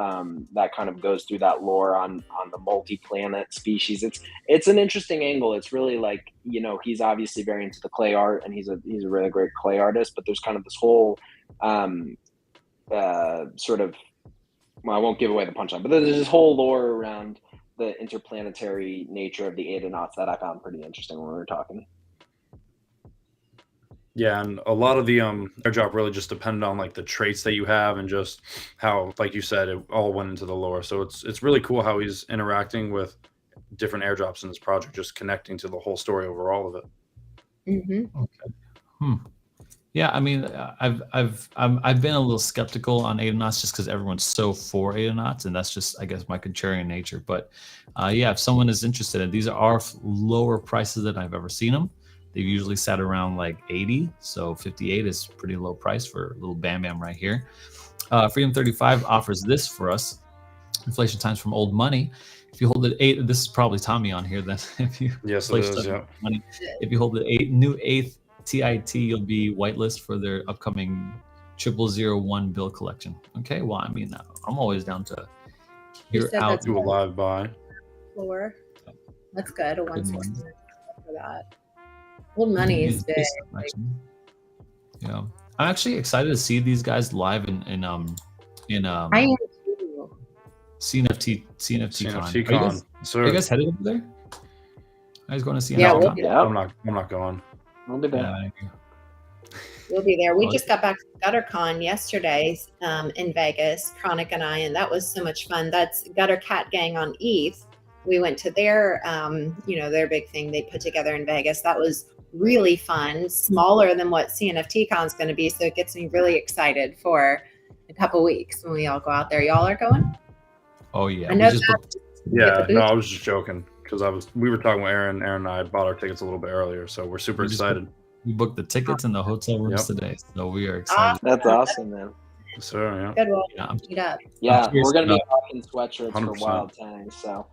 D: that kind of goes through that lore on the multi-planet species. It's an interesting angle. It's really like, he's obviously very into the clay art, and he's a really great clay artist, but there's kind of this whole sort of, well, I won't give away the punchline, but there's this whole lore around the interplanetary nature of the Aeronauts that I found pretty interesting when we were talking.
B: Yeah, and a lot of the airdrop really just depended on like the traits that you have and just how, like you said, it all went into the lore. So it's really cool how he's interacting with different airdrops in this project, just connecting to the whole story over all of it.
C: Mm-hmm.
A: Okay. Yeah, I mean, I've been a little skeptical on Aeronauts just because everyone's so for Aeronauts, and that's just, I guess, my contrarian nature. But yeah, if someone is interested, and these are lower prices than I've ever seen them. They've usually sat around like 80, so 58 is pretty low price for a little Bam Bam right here. Freedom 35 offers this for us. Inflation times from old money. If you hold it 8, this is probably Tommy on here then. If you
B: yes, it is, yeah.
A: Money. If you hold it 8 new 8th TIT, you'll be whitelist for their upcoming 0001 bill collection. Okay, well, I mean, I'm always down to hear
C: said
A: out.
C: that's
B: Do a live buy.
C: Floor. That's good. A
A: Good
C: 160
A: money.
C: for that. Old money is big.
A: Yeah, I'm actually excited to see these guys live in
C: I am too.
A: CNFT
B: CNFT
A: Con.
B: Con.
A: Are you guys headed over there? I was going to CNFT
C: Yeah,
B: No,
C: we'll
A: Con.
C: be,
D: Yeah,
B: I'm not going.
D: we'll be there.
A: Yeah,
C: we'll be there. We
A: Oh,
C: just got back from GutterCon yesterday in Vegas, Chronic and I, and that was so much fun. That's Gutter Cat Gang on ETH. We went to their, their big thing they put together in Vegas. That was really fun, smaller than what CNFT Con is going to be. So it gets me really excited for a couple weeks when we all go out there. Y'all are going?
A: Oh yeah,
C: I know
A: we just booked.
B: Yeah,
C: the
B: no,
C: booth.
B: I was just joking because we were talking with Aaron. Aaron and I bought our tickets a little bit earlier, so we're super
A: We just
B: excited.
A: We booked the tickets and the hotel rooms
B: Yep.
A: today, so we are excited.
D: That's awesome, man.
B: So yeah,
C: Good. Well,
A: Yeah, I'm
C: meet up.
D: Yeah,
A: curious
D: we're gonna be
A: about-
D: rocking sweatshirts for
B: 100%.
D: Wild Tangs, so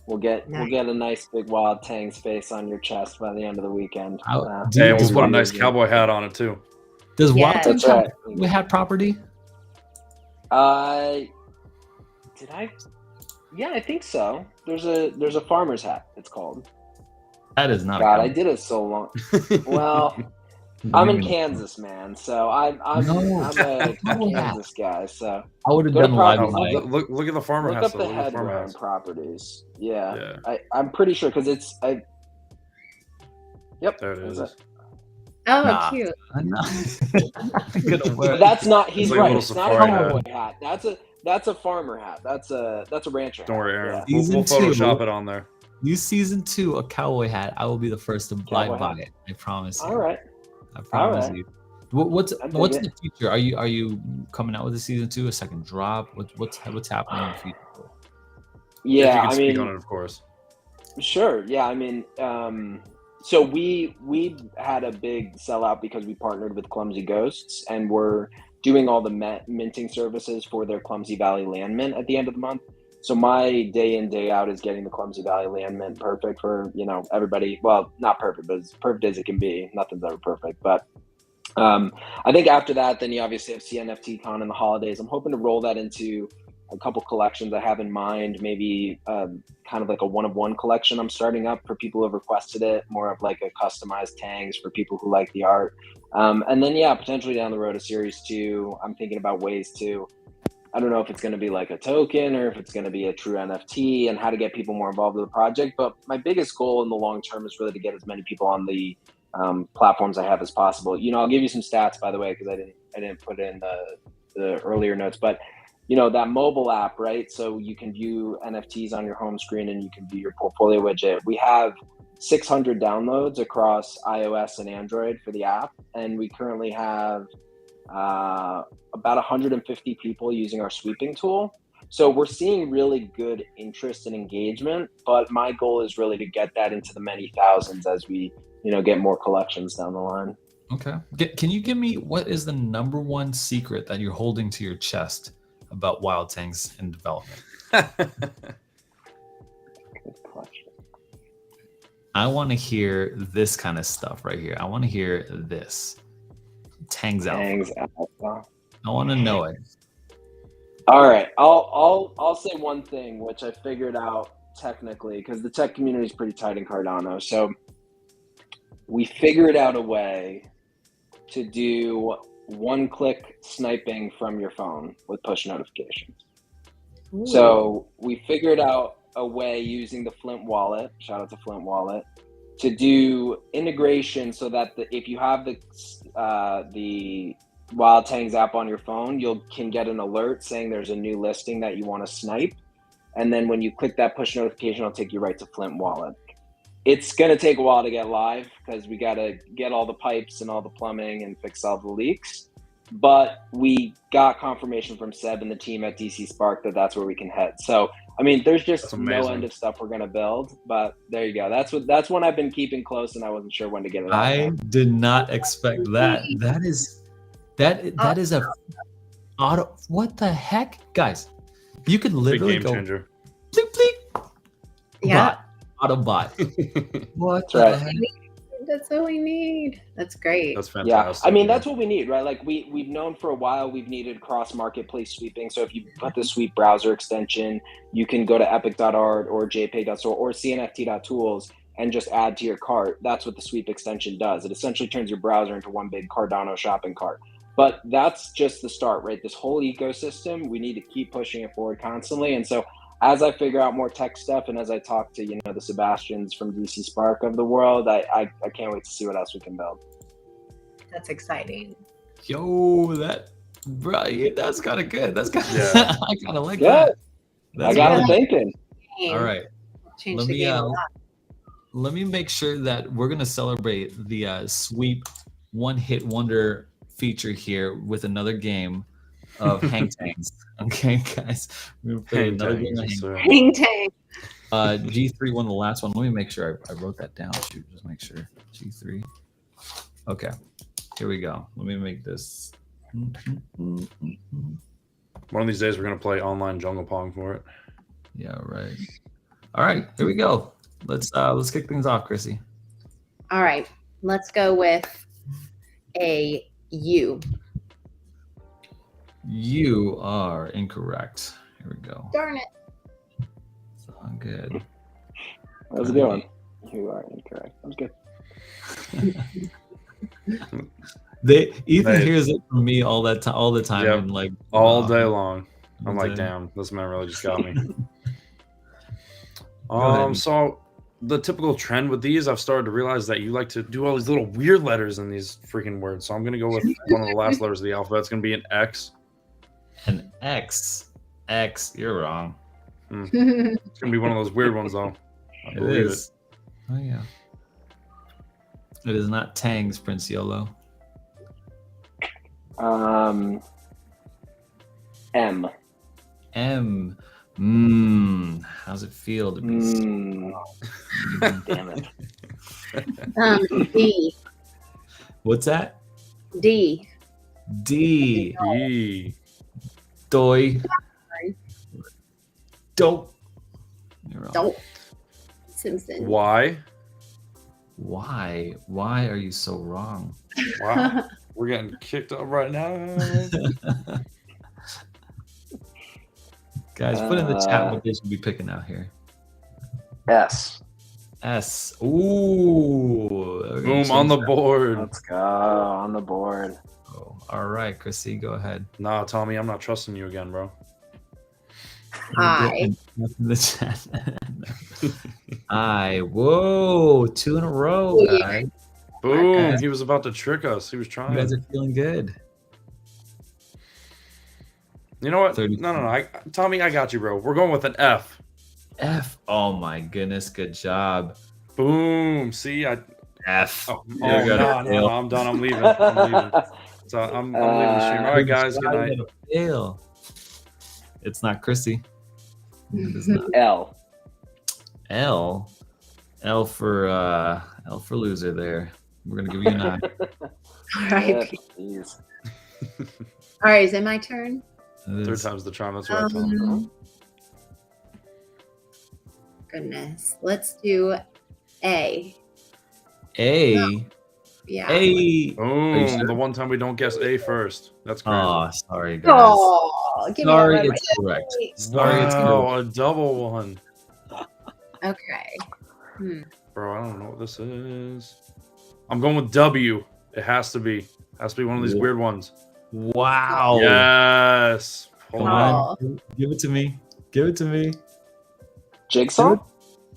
D: we'll get a nice big Wild Tangs face on your chest by the end of the weekend.
A: How-
D: Uh,
A: do you-
B: and we'll
A: does
B: put a
A: Wild-
B: nice cowboy hat on it too.
A: Does
C: Yeah.
A: Wild Tangs
D: That's
A: have
D: right.
A: we had property?
D: Did I? Yeah, I think so. There's a farmer's hat. It's called.
A: That is not.
D: God,
A: a
D: I did it so long. Well, I'm in Kansas, man. So I'm
A: No.
D: a Kansas guy. So
A: I would have
D: Go to
A: done live
D: Providence.
A: live.
B: Look at the farmer
D: look
B: hats.
D: up
B: though.
D: the
B: Look at the farmer
D: headwear
B: hats.
D: properties. Yeah,
B: Yeah,
D: I'm pretty sure because it's. Yep.
B: there it is.
D: that's
C: Oh,
A: Nah.
C: cute.
A: I'm not gonna wear
D: But
A: it.
D: that's not. He's
B: It's like a
D: right.
B: little
D: It's not a
B: safari
D: cowboy hat. That's a farmer hat. That's a rancher.
B: Don't
D: hat.
B: worry, Aaron.
D: Yeah.
B: We'll
A: Season
B: Photoshop
A: two.
B: it on there.
A: New season 2, a cowboy hat. I will be the first to
D: Cowboy
A: live buy
D: hat.
A: it. I promise you.
D: All right.
A: I promise
D: right.
A: you. What's
D: I dig
A: what's
D: it.
A: the future? Are you coming out with a season 2, a second drop? What's happening in the future?
B: If
D: Yeah,
B: you can
D: I
B: speak
D: mean,
B: on it, of course.
D: sure. Yeah, I mean, so we had a big sellout because we partnered with Clumsy Ghosts, and we're doing all the minting services for their Clumsy Valley land mint at the end of the month. So my day in, day out is getting the Clumsy Valley land mint perfect for, everybody. Well, not perfect, but as perfect as it can be. Nothing's ever perfect. But I think after that, then you obviously have CNFT Con in the holidays. I'm hoping to roll that into a couple collections I have in mind, maybe kind of like a one-of-one collection I'm starting up for people who have requested it, more of like a customized tangs for people who like the art. And then, yeah, potentially down the road, a series 2. I'm thinking about ways to, I don't know if it's going to be like a token or if it's going to be a true NFT, and how to get people more involved with the project. But my biggest goal in the long term is really to get as many people on the platforms I have as possible. I'll give you some stats, by the way, because I didn't put in the earlier notes, but that mobile app, right? So you can view NFTs on your home screen and you can view your portfolio widget. We have 600 downloads across iOS and Android for the app, and we currently have about 150 people using our sweeping tool. So we're seeing really good interest and engagement, but my goal is really to get that into the many thousands as we, get more collections down the line.
A: Okay. Can you give me what is the number one secret that you're holding to your chest about Wild Tangs in development?
D: Good question.
A: I want to hear this kind of stuff right here. I want to hear this. Tangs out.
D: Alpha.
A: I want to know it.
D: All right, I'll say one thing which I figured out technically, because the tech community is pretty tight in Cardano. So we figured out a way to do one-click sniping from your phone with push notifications.
C: Ooh.
D: So we figured out a way using the Flint wallet, shout out to Flint wallet, to do integration so that if you have the Wild Tangs app on your phone, you can get an alert saying there's a new listing that you want to snipe. And then when you click that push notification, it'll take you right to Flint wallet. It's going to take a while to get live because we got to get all the pipes and all the plumbing and fix all the leaks. But we got confirmation from Seb and the team at DC Spark that that's where we can head. So, I mean, there's just no end of stuff we're going to build, but there you go. That's one I've been keeping close, and I wasn't sure when to get it out.
A: I did not expect that. That is a auto. What the heck, guys? You could
B: Big
A: literally
B: game
A: go
B: changer.
A: bleep bleep.
C: Yeah.
A: Bot, Autobot. What
D: That's
A: the
D: right.
A: heck?
C: That's what we need. That's great.
B: That's
D: Yeah,
B: fantastic.
D: I mean that's what we need, right? Like we've known for a while we've needed cross marketplace sweeping. So if you put the sweep browser extension, you can go to epic.art or jpeg.store or cnft.tools and just add to your cart. That's what the sweep extension does. It essentially turns your browser into one big Cardano shopping cart. But that's just the start, right? This whole ecosystem, we need to keep pushing it forward constantly. And so as I figure out more tech stuff and as I talk to, the Sebastians from DC Spark of the world, I can't wait to see what else we can build.
C: That's exciting.
A: Yo, bro, that's kind of good. That's kind of,
B: Yeah.
A: I kind of like
D: Yeah.
A: that.
D: I got
A: really
D: him thinking.
A: All right.
C: Change
A: Let
C: the
A: me,
C: game a lot.
A: Let me make sure that we're going to celebrate the sweep one-hit wonder feature here with another game of Hang Tangs. Okay, guys. We're going to play another game of
C: Hang Tang.
A: G3 won the last one. Let me make sure I wrote that down. Shoot, just make sure. G3. Okay, here we go. Let me make this.
B: One of these days, we're gonna play online Jungle Pong for it.
A: Yeah, right. All right, here we go. Let's kick things off, Krissy.
C: All right. Let's go with a U.
A: You are incorrect. Here we go.
C: Darn it.
A: It's all good.
D: How's it going? You are incorrect. That was good.
A: Ethan
B: Hey.
A: hears it from me all the time,
B: Yep.
A: and like
B: All day long. I'm
A: all
B: like,
A: day.
B: damn, this man really just got me.
A: ahead.
B: So the typical trend with these, I've started to realize that you like to do all these little weird letters in these freaking words. So I'm gonna go with one of the last letters of the alphabet. It's gonna be an X.
A: An X. You're wrong.
B: It's gonna be one of those weird ones though. I
A: It
B: believe
A: is. Oh yeah. It is not Tangs, Prince Yolo.
D: M.
A: M. How's it feel to be?
D: Damn it.
C: D.
A: What's that?
C: D.
A: D.
B: E.
A: Doi. Dope. You're wrong.
C: Don't. Simpson.
B: Y.
A: Why? Why are you so wrong?
B: Wow. We're getting kicked up right now.
A: Guys, put in the chat what they should be picking out here.
D: S.
A: S. Ooh.
B: Boom, on the board.
D: Let's go on the board.
A: Oh, all right, Krissy, go ahead.
B: Nah, Tommy, I'm not trusting you again, bro.
C: I.
A: Nothing in the chat. Whoa, 2 in a row,
C: Oh, yeah.
A: guys.
B: Boom.
A: guys.
B: He was about to trick us. He was
A: You
B: trying.
A: guys are feeling good.
B: You know what?
A: 30.
B: No. Tommy, I got you, bro. We're going with an F.
A: F. Oh my goodness, good job.
B: Boom. See,
A: F.
B: Oh,
A: You
B: no,
A: got it.
B: I'm done. I'm leaving. So I'm leaving the stream. All right, guys. Good night.
A: Fail. It's not Krissy. It is not.
D: L.
A: L for loser there. We're gonna give you a 9.
C: All right.
D: Jeez.
C: All right. Is it my turn?
A: It
B: Third
A: is.
B: time's the charm. That's right, Tommy.
C: Goodness. Let's do A.
A: A.
C: Yeah.
A: A.
B: Boom.
A: sure?
B: The one time we don't guess A first. That's crazy.
A: Oh, sorry guys.
C: Oh, give
A: Sorry,
C: me that
A: it's correct. Sorry, it's correct.
B: Wow, a double one.
C: Okay.
B: Bro, I don't know what this is. I'm going with W. It has to be. Has to be one of these weird ones.
A: Wow.
B: Yes. Hold
A: Come
B: on.
A: on. Give it to me. Give it to me.
D: Jigsaw?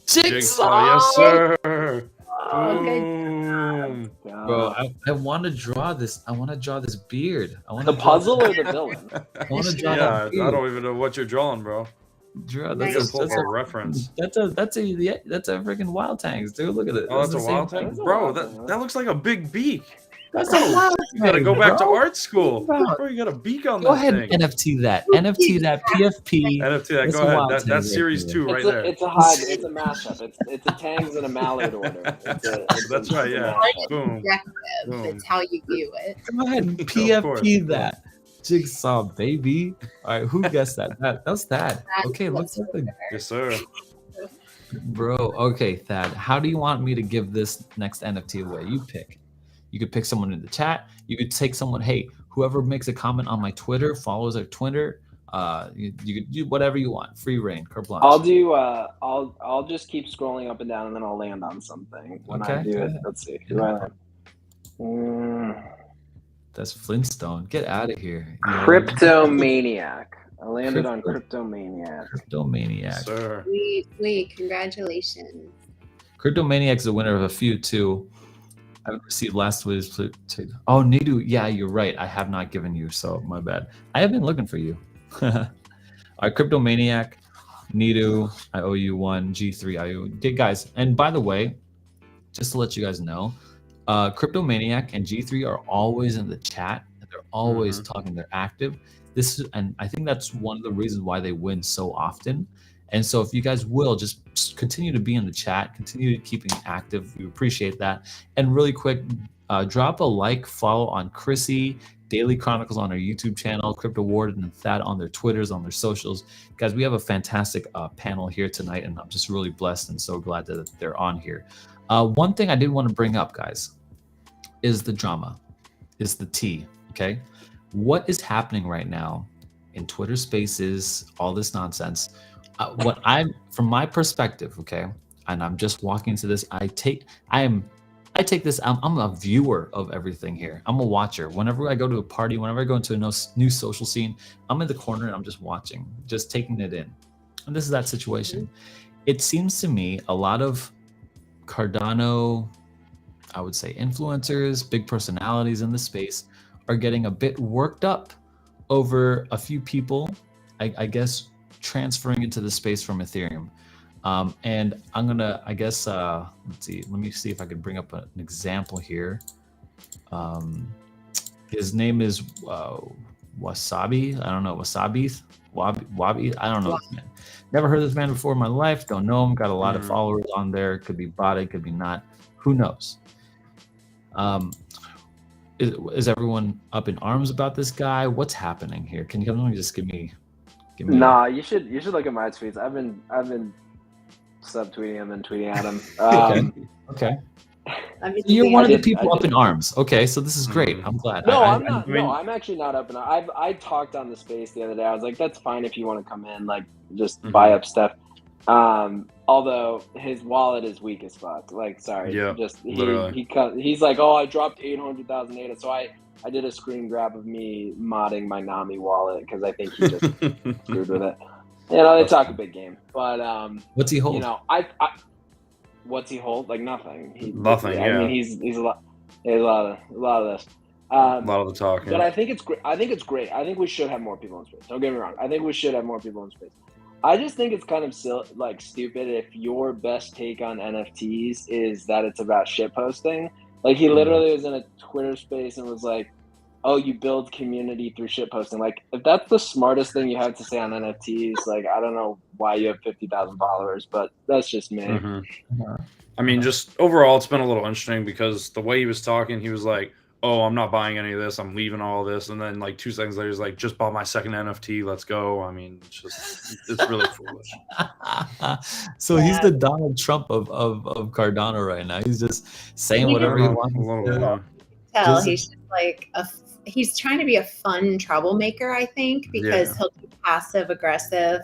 B: Jigsaw. Yes, sir.
C: Oh, good.
B: Boom.
A: Bro, I want to draw this. I want to draw this beard. I want
D: The puzzle or the villain?
A: I want to draw
B: Yeah,
A: that
B: I
A: beard.
B: don't even know what you're drawing, bro.
A: Draw,
B: I
C: Nice.
B: gotta pull for a reference.
A: that's a freaking wild tangs, dude. Look at it.
B: Oh, that's a
A: the same
B: wild
A: thing.
B: thing?
D: That's a
B: Bro,
D: wild thing,
B: that looks like a big beak.
A: That's a wild
B: You gotta go
A: tangs,
B: back to
A: bro.
B: art school.
A: Bro.
B: Bro, you got a beak on
A: Go
B: that
A: ahead
B: thing.
A: and NFT that. NFT that. PFP.
B: NFT that.
A: That's
B: Go
A: a
B: ahead.
A: wild
B: That's
A: tank
B: series
A: right
B: 2 right
D: It's
B: there.
D: it's a hybrid. It's a mashup. It's a Tangs and a Mallard order.
B: That's right, yeah. Boom.
C: Objective.
B: Boom.
C: It's how you view it.
A: Go ahead and
B: Of
A: PFP
B: course.
A: that. Jigsaw, baby. All right, who guessed that? That was that.
C: That
A: Okay,
C: was
A: looks like the
B: Yes, sir.
A: Bro, okay, Thad, how do you want me to give this next NFT away? You pick. You could pick someone in the chat. You could take someone, hey, whoever makes a comment on my Twitter, follows our Twitter, you could do whatever you want. Free reign, carte blanche.
D: I'll do. I'll just keep scrolling up and down, and then I'll land on something when I
A: Okay,
D: do
A: go
D: it.
A: ahead.
D: Let's see. Who do I land?
A: That's Flintstone. Get out of here.
D: Cryptomaniac. I landed on Cryptomaniac.
A: Cryptomaniac.
B: Sir.
C: Sweet. Congratulations.
A: Cryptomaniac's the winner of a few too. I haven't received last week's. Oh, Nidu. Yeah, you're right. I have not given you, so my bad. I have been looking for you. All right, Cryptomaniac, Nidu, I owe you one. G3, I owe you. Guys, and by the way, just to let you guys know, Cryptomaniac and G3 are always in the chat. They're always talking. They're active. And I think that's one of the reasons why they win so often. And so if you guys will just continue to be in the chat, continue keeping active, we appreciate that. And really quick, drop a like, follow on Krissy, Daily Chronicles on our YouTube channel, Crypto Warden and Thad on their Twitters, on their socials. Guys, we have a fantastic panel here tonight, and I'm just really blessed and so glad that they're on here. One thing I did want to bring up, guys, is the drama, is the tea, okay? What is happening right now in Twitter Spaces, all this nonsense? From my perspective, okay, and I'm just walking into this. I take this. I'm a viewer of everything here. I'm a watcher. Whenever I go to a party, whenever I go into a new social scene, I'm in the corner and I'm just watching, just taking it in. And this is that situation. It seems to me a lot of Cardano, I would say influencers, big personalities in the space are getting a bit worked up over a few people, I guess, transferring into the space from Ethereum. And I'm gonna, I guess, let's see, let me see if I could bring up an example here. His name is Wasabi. I don't know, Wabi. I don't know this man. Never heard this man before in my life. Don't know him. Got a lot of followers on there. Could be botted, could be not. Who knows? Is everyone up in arms about this guy? What's happening here? Can you just give me?
D: Nah, you should look at my tweets. I've been subtweeting him and tweeting at him.
A: Okay. You're one of the people up in arms. Okay, so this is great. I'm glad.
D: No, I'm not. No, I'm actually not up in arms. I talked on the space the other day. I was like, that's fine if you want to come in, like, just buy up stuff. Although his wallet is weak as fuck. Like, sorry, just he's like, oh, I dropped 800,000 ADA. So I did a screen grab of me modding my Nami wallet because I think he just screwed with it. You know, they talk a big game, but
A: what's he hold?
D: You know, what's he hold? Like nothing.
B: Nothing.
D: I mean, he's a lot. There's a lot of this.
B: A lot of the talk.
D: But I think it's great. I think we should have more people in space. Don't get me wrong. I think we should have more people in space. I just think it's kind of stupid if your best take on NFTs is that it's about shitposting. Like, he literally was in a Twitter space and was like, oh, you build community through shitposting. Like, if that's the smartest thing you have to say on NFTs, like, I don't know why you have 50,000 followers, but that's just me.
B: I mean, just overall, it's been a little interesting because the way he was talking, he was like, oh, I'm not buying any of this. I'm leaving all of this. And then, like, 2 seconds later, he's like, just bought my second NFT. Let's go. I mean, it's really foolish.
A: So he's the Donald Trump of Cardano right now. He's just saying whatever he wants.
C: He's just like he's trying to be a fun troublemaker, I think, because he'll do passive aggressive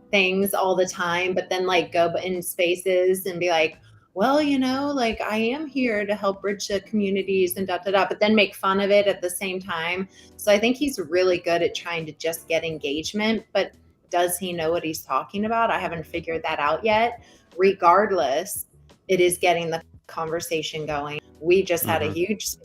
C: things all the time, but then like go in spaces and be like, well, you know, like, I am here to help bridge the communities and but then make fun of it at the same time. So I think he's really good at trying to just get engagement, but does he know what he's talking about? I haven't figured that out yet. Regardless, it is getting the conversation going. We just had a huge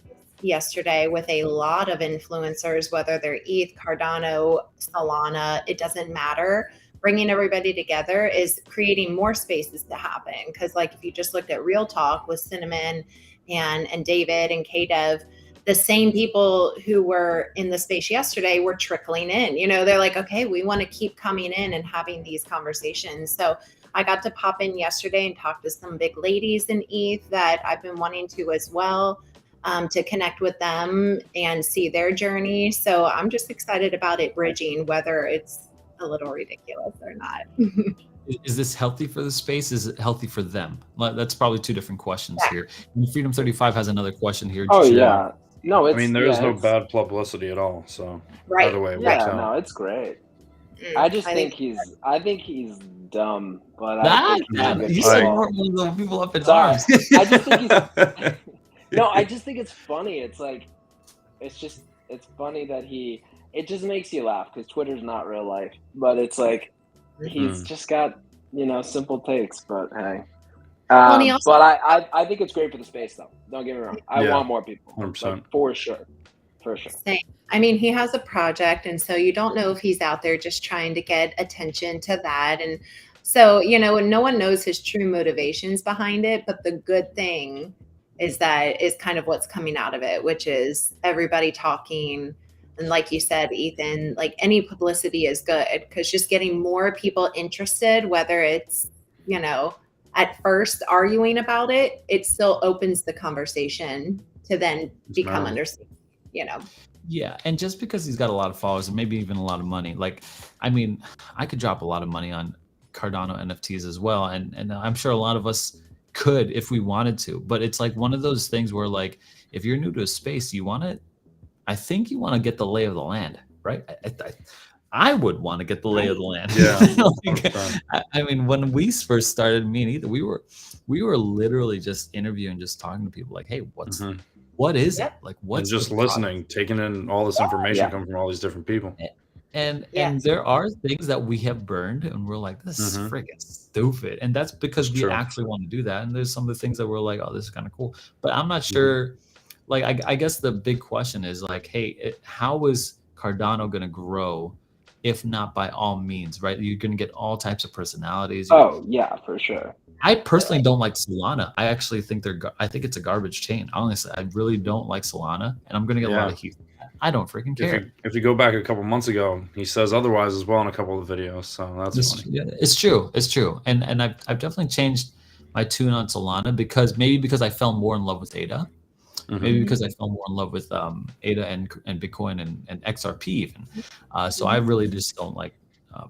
C: yesterday with a lot of influencers, whether they're ETH, Cardano, Solana, it doesn't matter. Bringing everybody together is creating more spaces to happen. Because, like, if you just looked at Real Talk with Cinnamon and David and KDev, the same people who were in the space yesterday were trickling in. You know, they're like, okay, we want to keep coming in and having these conversations. So I got to pop in yesterday and talk to some big ladies in ETH that I've been wanting to as well, to connect with them and see their journey. So I'm just excited about it bridging, whether it's a little ridiculous or not.
A: is this healthy for the space? Is it healthy for them? That's probably two different questions
C: Yeah.
A: here. And Freedom 35 has another question here.
D: Oh
A: Jen.
D: yeah, no,
B: I
D: it's
B: mean, there is no
D: it's,
B: bad publicity at all. So
C: Right.
B: either way, it
D: yeah,
B: works
D: no,
B: out.
D: it's great.
C: Mm,
D: I just think I think he's dumb, but I
A: Ah,
D: think he's a
A: damn,
D: good
A: you said you
D: football.
A: weren't one of the people up in
D: Sorry.
A: arms.
D: I just think he's no, I just think it's funny. It's like it's funny that it just makes you laugh because Twitter's not real life, but it's like he's just got simple takes. But hey,
C: Well, and he also-
D: but I think it's great for the space though. Don't get me wrong. I
B: Yeah,
D: want more people,
B: 100%.
D: like, for sure.
C: Same. I mean, he has a project, and so you don't know if he's out there just trying to get attention to that. And so, no one knows his true motivations behind it. But the good thing is that is kind of what's coming out of it, which is everybody talking. And like you said, Ethan, like any publicity is good because just getting more people interested, whether it's, at first arguing about it, it still opens the conversation to then become understood.
A: Yeah, and just because he's got a lot of followers and maybe even a lot of money, like, I mean, I could drop a lot of money on Cardano NFTs as well, and I'm sure a lot of us could if we wanted to. But it's like one of those things where, like, if you're new to a space, I think you want to get the lay of the land, right? I would want to get the lay of the land.
B: Yeah.
A: Like, I mean, when we first started, me and Ethan, we were literally just interviewing, just talking to people, like, hey, what is it? Like, what's
B: just listening, taking in all this information coming from all these different people.
A: And there are things that we have burned, and we're like, this is freaking stupid. And that's because we actually want to do that. And there's some of the things that we're like, oh, this is kind of cool. But I'm not sure. Like, I guess the big question is like, hey, how is Cardano going to grow? If not by all means, right? You're going to get all types of personalities.
D: Oh yeah, for sure.
A: I personally don't like Solana. I actually think I think it's a garbage chain. Honestly, I really don't like Solana, and I'm going to get a lot of heat. I don't freaking care.
B: If you go back a couple months ago, he says otherwise as well in a couple of videos. So that's funny.
A: Yeah, it's true. It's true. And I've definitely changed my tune on Solana because I fell more in love with ADA. Maybe because I fell more in love with ADA and Bitcoin and XRP even. So I really just don't like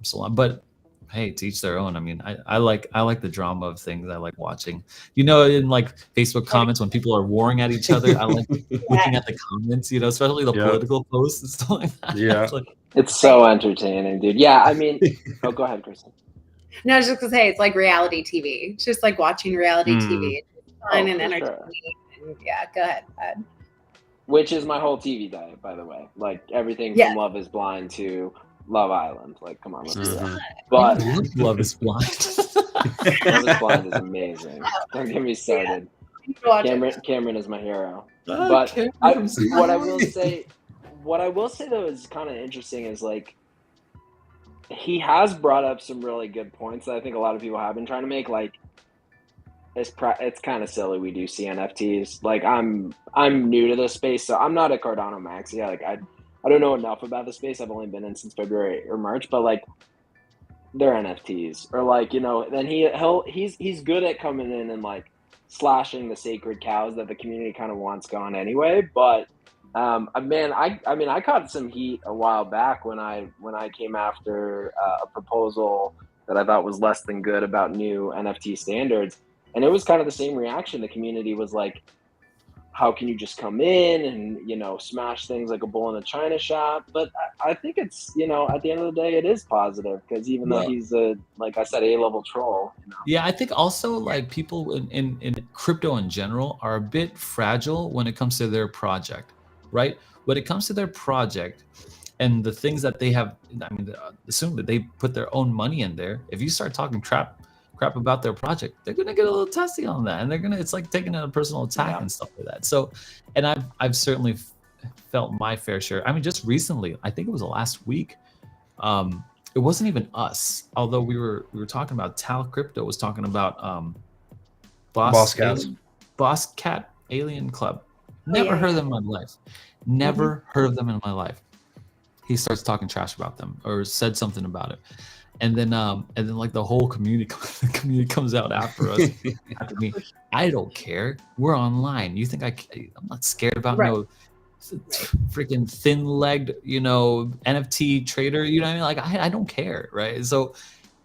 A: Solana. But hey, to each their own. I mean, I like the drama of things. I like watching. In like Facebook comments when people are warring at each other. I like looking at the comments. Especially the political posts and stuff like that.
B: Yeah,
D: it's so entertaining, dude. Yeah, I mean, go ahead, Krissy.
C: No, I was just gonna say it's like reality TV. It's just like watching reality TV. It's fun and entertaining.
D: Sure.
C: Yeah, go ahead, Ed.
D: Which is my whole TV diet, by the way. Like everything from Love is Blind to Love Island. Like, come on, let's do that. But
A: Love is Blind.
D: Love is Blind is amazing. Don't get me started. Cameron is my hero. But what I will say though is kind of interesting is like he has brought up some really good points that I think a lot of people have been trying to make. Like, it's kind of silly we do CNFTs. Like, I'm new to this space, so I'm not a Cardano max. Yeah, like I don't know enough about the space. I've only been in since February or March, but like they're NFTs or like, then he's good at coming in and like slashing the sacred cows that the community kind of wants gone anyway. But man, I caught some heat a while back when I came after a proposal that I thought was less than good about new NFT standards. And it was kind of the same reaction. The community was like, how can you just come in and, smash things like a bull in a china shop? But I think it's, at the end of the day, it is positive because even though he's like I said, A-level troll.
A: Yeah, I think also like people in crypto in general are a bit fragile when it comes to their project, right? When it comes to their project and the things that they have, I mean, assume that they put their own money in there. If you start talking crap about their project, they're gonna get a little testy on that, and it's like taking a personal attack and stuff like that. So, and I've certainly felt my fair share. I mean, just recently, I think it was the last week. It wasn't even us, although we were talking about Tal Crypto was talking about Boss Cat Alien Club. Never heard of them in my life. Never heard of them in my life. He starts talking trash about them or said something about it. And then like the whole community comes out after us, after me. I don't care. We're online. You think I'm not scared about no freaking thin-legged, NFT trader. You know what I mean? Like I don't care, right? So,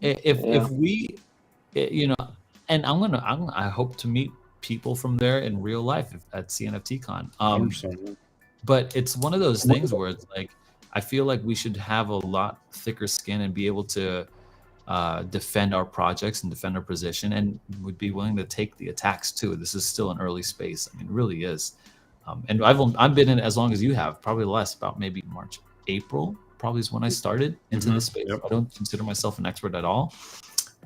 A: if we, you know, and I hope to meet people from there in real life at CNFT Con.
B: 100%.
A: But it's one of those things where it's like, I feel like we should have a lot thicker skin and be able to defend our projects and defend our position, and would be willing to take the attacks too. This is still an early space. I mean, it really is. And I've been in it as long as you have, probably less, about maybe March, April, probably is when I started into the space. Yep. I don't consider myself an expert at all.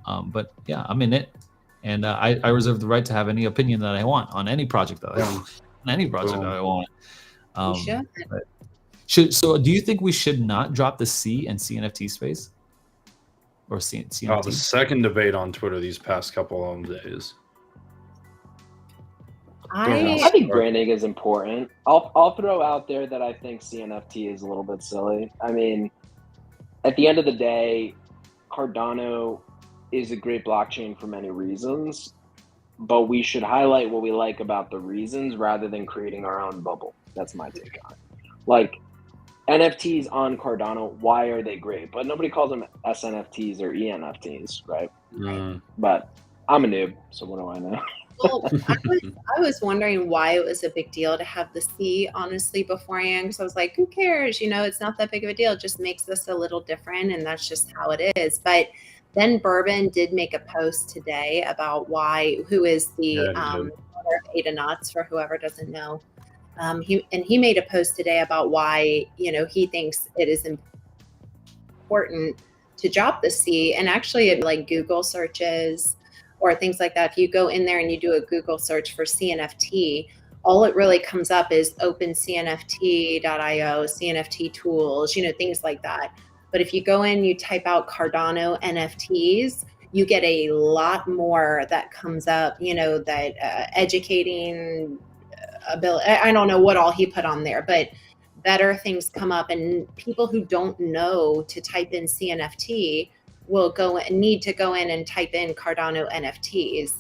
A: But yeah, I'm in it. And I reserve the right to have any opinion that I want on any project that I want. On any project that I want. So do you think we should not drop the C and CNFT space? Or CNFT?
B: Oh, the second debate on Twitter these past couple of days.
D: I think branding is important. I'll throw out there that I think CNFT is a little bit silly. I mean, at the end of the day, Cardano is a great blockchain for many reasons, but we should highlight what we like about the reasons rather than creating our own bubble. That's my take on it. Like, NFTs on Cardano, why are they great? But nobody calls them SNFTs or ENFTs, right? But I'm a noob, so what do I know?
C: Well, I was wondering why it was a big deal to have the C, honestly, beforehand. Because I was like, who cares? You know, it's not that big of a deal. It just makes us a little different, and that's just how it is. But then Bourbon did make a post today about who is the owner of Ada Knots, for whoever doesn't know. He made a post today about why, you know, he thinks it is important to drop the C. And actually, like Google searches or things like that, if you go in there and you do a Google search for CNFT, all it really comes up is OpenCNFT.io, CNFT tools, you know, things like that. But if you go in, you type out Cardano NFTs, you get a lot more that comes up, you know, that educating ability. I don't know what all he put on there, but better things come up, and people who don't know to type in CNFT will need to go in and type in Cardano NFTs.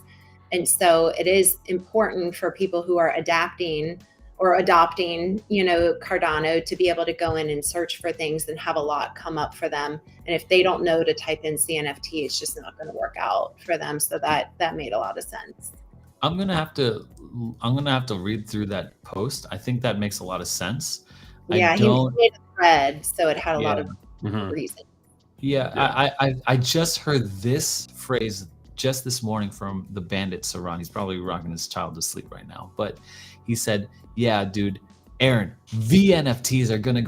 C: And so it is important for people who are adopting, you know, Cardano to be able to go in and search for things and have a lot come up for them. And if they don't know to type in CNFT, it's just not going to work out for them. So that made a lot of sense.
A: I'm gonna have to read through that post. I think that makes a lot of sense.
C: Yeah, he made a thread, so it had a lot of reason.
A: Yeah, I just heard this phrase just this morning from the Bandit Seron. He's probably rocking his child to sleep right now. But he said, "Yeah, dude, Aaron, VNFTs are gonna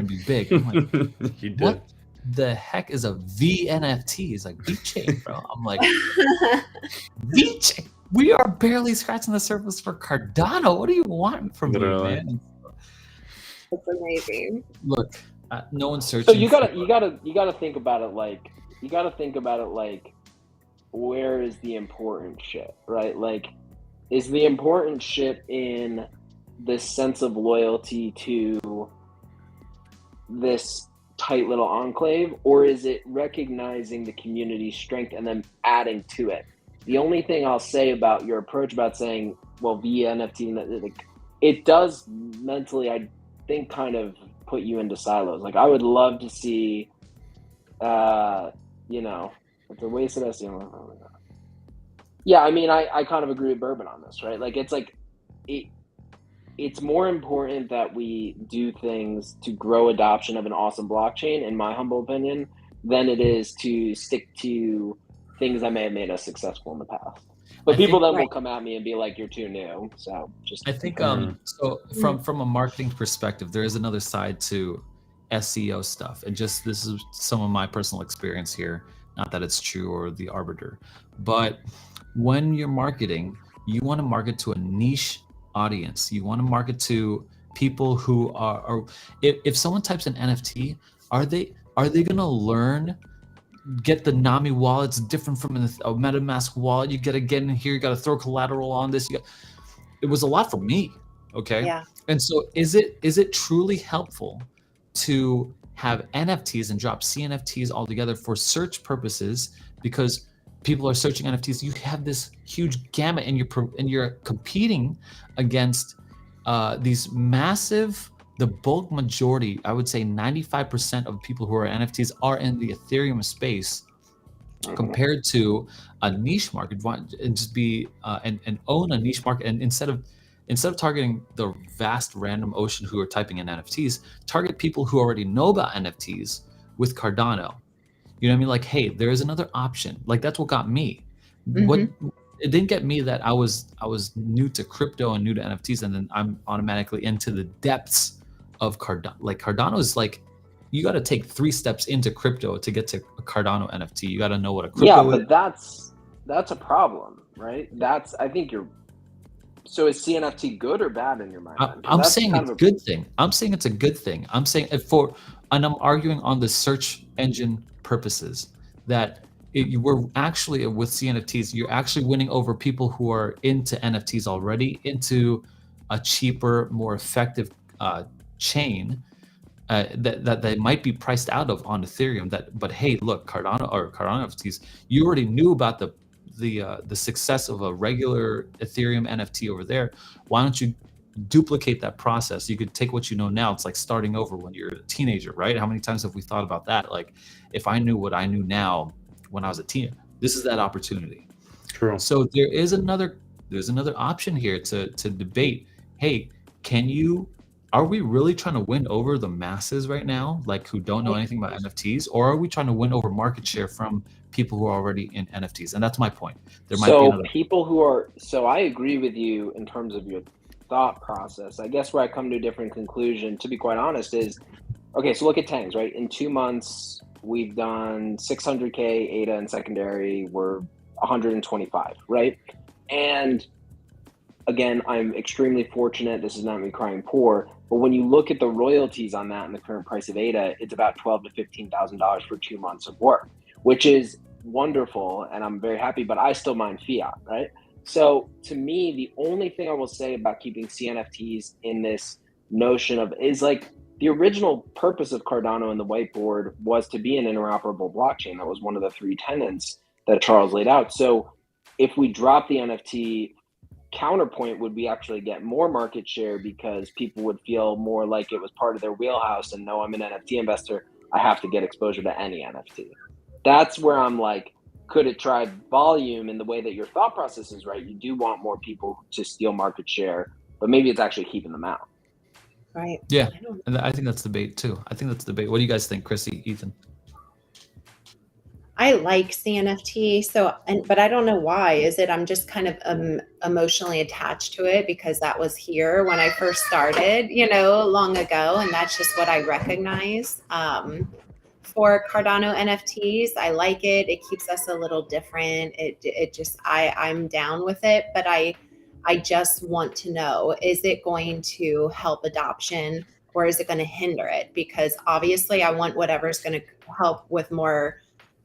A: be big." I'm like,
B: he did.
A: What the heck is a VNFT? He's like, VeChain, bro. I'm like, VeChain. We are barely scratching the surface for Cardano. What do you want from me, man?
C: It's amazing.
A: Look, no one's searching.
D: So you gotta think about it like, where is the important shit, right? Like, is the important shit in this sense of loyalty to this tight little enclave, or is it recognizing the community's strength and then adding to it? The only thing I'll say about your approach about saying, well, VNFT, it does mentally, I think, kind of put you into silos. Like, I would love to see, you know, it's a wasted SEO. Yeah, I mean, I kind of agree with Bourbon on this, right? Like, it's more important that we do things to grow adoption of an awesome blockchain, in my humble opinion, than it is to stick to things that may have made us successful in the past. But people then will come at me and be like, "You're too new." So just,
A: I think so from a marketing perspective, there is another side to SEO stuff, and just this is some of my personal experience here. Not that it's true or the arbiter, but when you're marketing, you want to market to a niche audience. You want to market to people who are if someone types an NFT, are they gonna learn? Get the Nami wallet. It's different from a MetaMask wallet. You gotta get in here. You gotta throw collateral on this. It was a lot for me. Okay.
C: Yeah.
A: And so, is it truly helpful to have NFTs and drop CNFTs altogether for search purposes? Because people are searching NFTs. You have this huge gamut, and you're competing against these massive. The bulk majority, I would say 95% of people who are NFTs are in the Ethereum space. compared to a niche market, and just be and own a niche market, and instead of targeting the vast random ocean who are typing in NFTs, target people who already know about NFTs with Cardano. You know what I mean? Like, hey, there is another option. Like, that's what got me. What it didn't get me that I was new to crypto and new to NFTs, and then I'm automatically into the depths of Cardano. Like, Cardano is like, you got to take 3 steps into crypto to get to a Cardano NFT. You got to know what a crypto is.
D: But that's a problem, right? I think so is CNFT good or bad in your mind?
A: I'm saying it's a good thing. I'm saying it's a good thing. I'm saying and I'm arguing on the search engine purposes that we're actually, with CNFTs, you're actually winning over people who are into NFTs already, into a cheaper, more effective chain that they might be priced out of on Ethereum. But hey, look, Cardano NFTs, you already knew about the success of a regular Ethereum NFT over there. Why don't you duplicate that process? You could take what you know now. It's like starting over when you're a teenager, right? How many times have we thought about that? Like, if I knew what I knew now when I was a teen, this is that opportunity.
B: True.
A: So there's another option here to debate. Hey, are we really trying to win over the masses right now, like, who don't know anything about NFTs, or are we trying to win over market share from people who are already in NFTs? And that's my point. There might be another
D: people who are. So I agree with you in terms of your thought process. I guess where I come to a different conclusion, to be quite honest, is okay. So look at Tangs, right? In 2 months, we've done 600K ADA and secondary. We're 125, right? And again, I'm extremely fortunate. This is not me crying poor, but when you look at the royalties on that and the current price of ADA, it's about $12,000 to $15,000 for 2 months of work, which is wonderful, and I'm very happy. But I still mine fiat, right? So to me, the only thing I will say about keeping CNFTs in this notion of is like the original purpose of Cardano and the whiteboard was to be an interoperable blockchain. That was one of the 3 tenets that Charles laid out. So if we drop the NFT, counterpoint would we actually get more market share because people would feel more like it was part of their wheelhouse, and no, I'm an NFT investor, I have to get exposure to any NFT. That's where I'm like, could it drive volume in the way that your thought process is right? You do want more people to steal market share, but maybe it's actually keeping them out.
C: Right.
A: Yeah, and I think that's debate too. I think that's debate. What do you guys think, Krissy, Ethan?
C: I like CNFT, but I don't know why. Is it I'm just kind of emotionally attached to it because that was here when I first started, long ago, and that's just what I recognize. For Cardano NFTs, I like it. It keeps us a little different. I'm down with it, but I just want to know, is it going to help adoption or is it going to hinder it? Because obviously I want whatever's going to help with more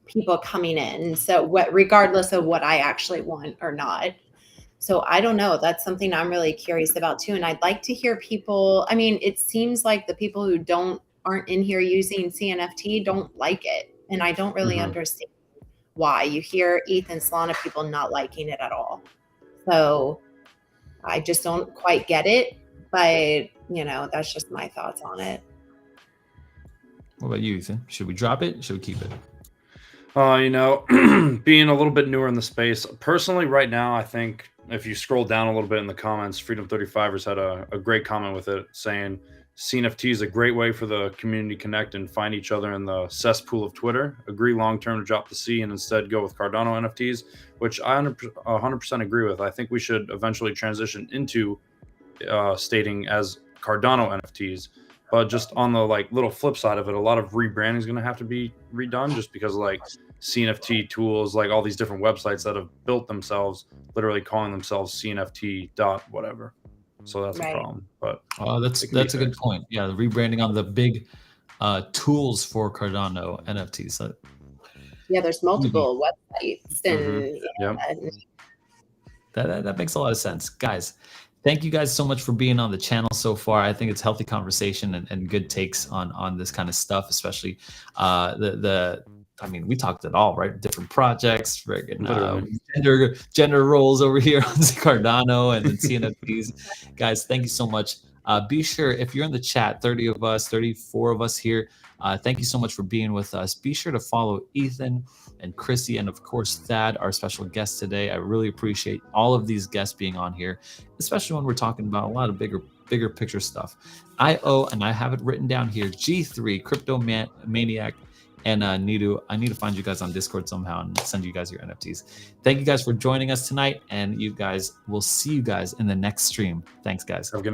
C: people coming in. So regardless of what I actually want or not. So I don't know. That's something I'm really curious about too. And I'd like to hear people. I mean, it seems like the people who aren't in here using CNFT don't like it. And I don't really understand why. You hear Ethan, a lot of people not liking it at all. So I just don't quite get it. But, that's just my thoughts on it.
A: What about you, Ethan? Should we drop it? Should we keep it?
B: Being a little bit newer in the space, personally, right now, I think if you scroll down a little bit in the comments, Freedom35ers had a great comment with it saying CNFT is a great way for the community to connect and find each other in the cesspool of Twitter. Agree long-term to drop the C and instead go with Cardano NFTs, which I 100% agree with. I think we should eventually transition into stating as Cardano NFTs. But just on the little flip side of it, a lot of rebranding is going to have to be redone just because CNFT tools, all these different websites that have built themselves, literally calling themselves CNFT dot whatever. So that's a problem. But
A: that's a good point. Yeah, the rebranding on the big tools for Cardano NFTs. So,
C: yeah, there's multiple websites, and
A: that makes a lot of sense, guys. Thank you guys so much for being on the channel so far. I think it's healthy conversation and good takes on this kind of stuff, especially we talked it all, right? Different projects, gender roles over here on Cardano and then CNFTs. Guys, thank you so much. Be sure, if you're in the chat, 30 of us, 34 of us here, thank you so much for being with us. Be sure to follow Ethan and Krissy, and of course Thad, our special guest today. I really appreciate all of these guests being on here, especially when we're talking about a lot of bigger picture stuff. And I have it written down here, G3, Crypto Maniac, and Nidu. I need to find you guys on Discord somehow and send you guys your NFTs. Thank you guys for joining us tonight, and you guys, we'll see you guys in the next stream. Thanks, guys.
B: Have a good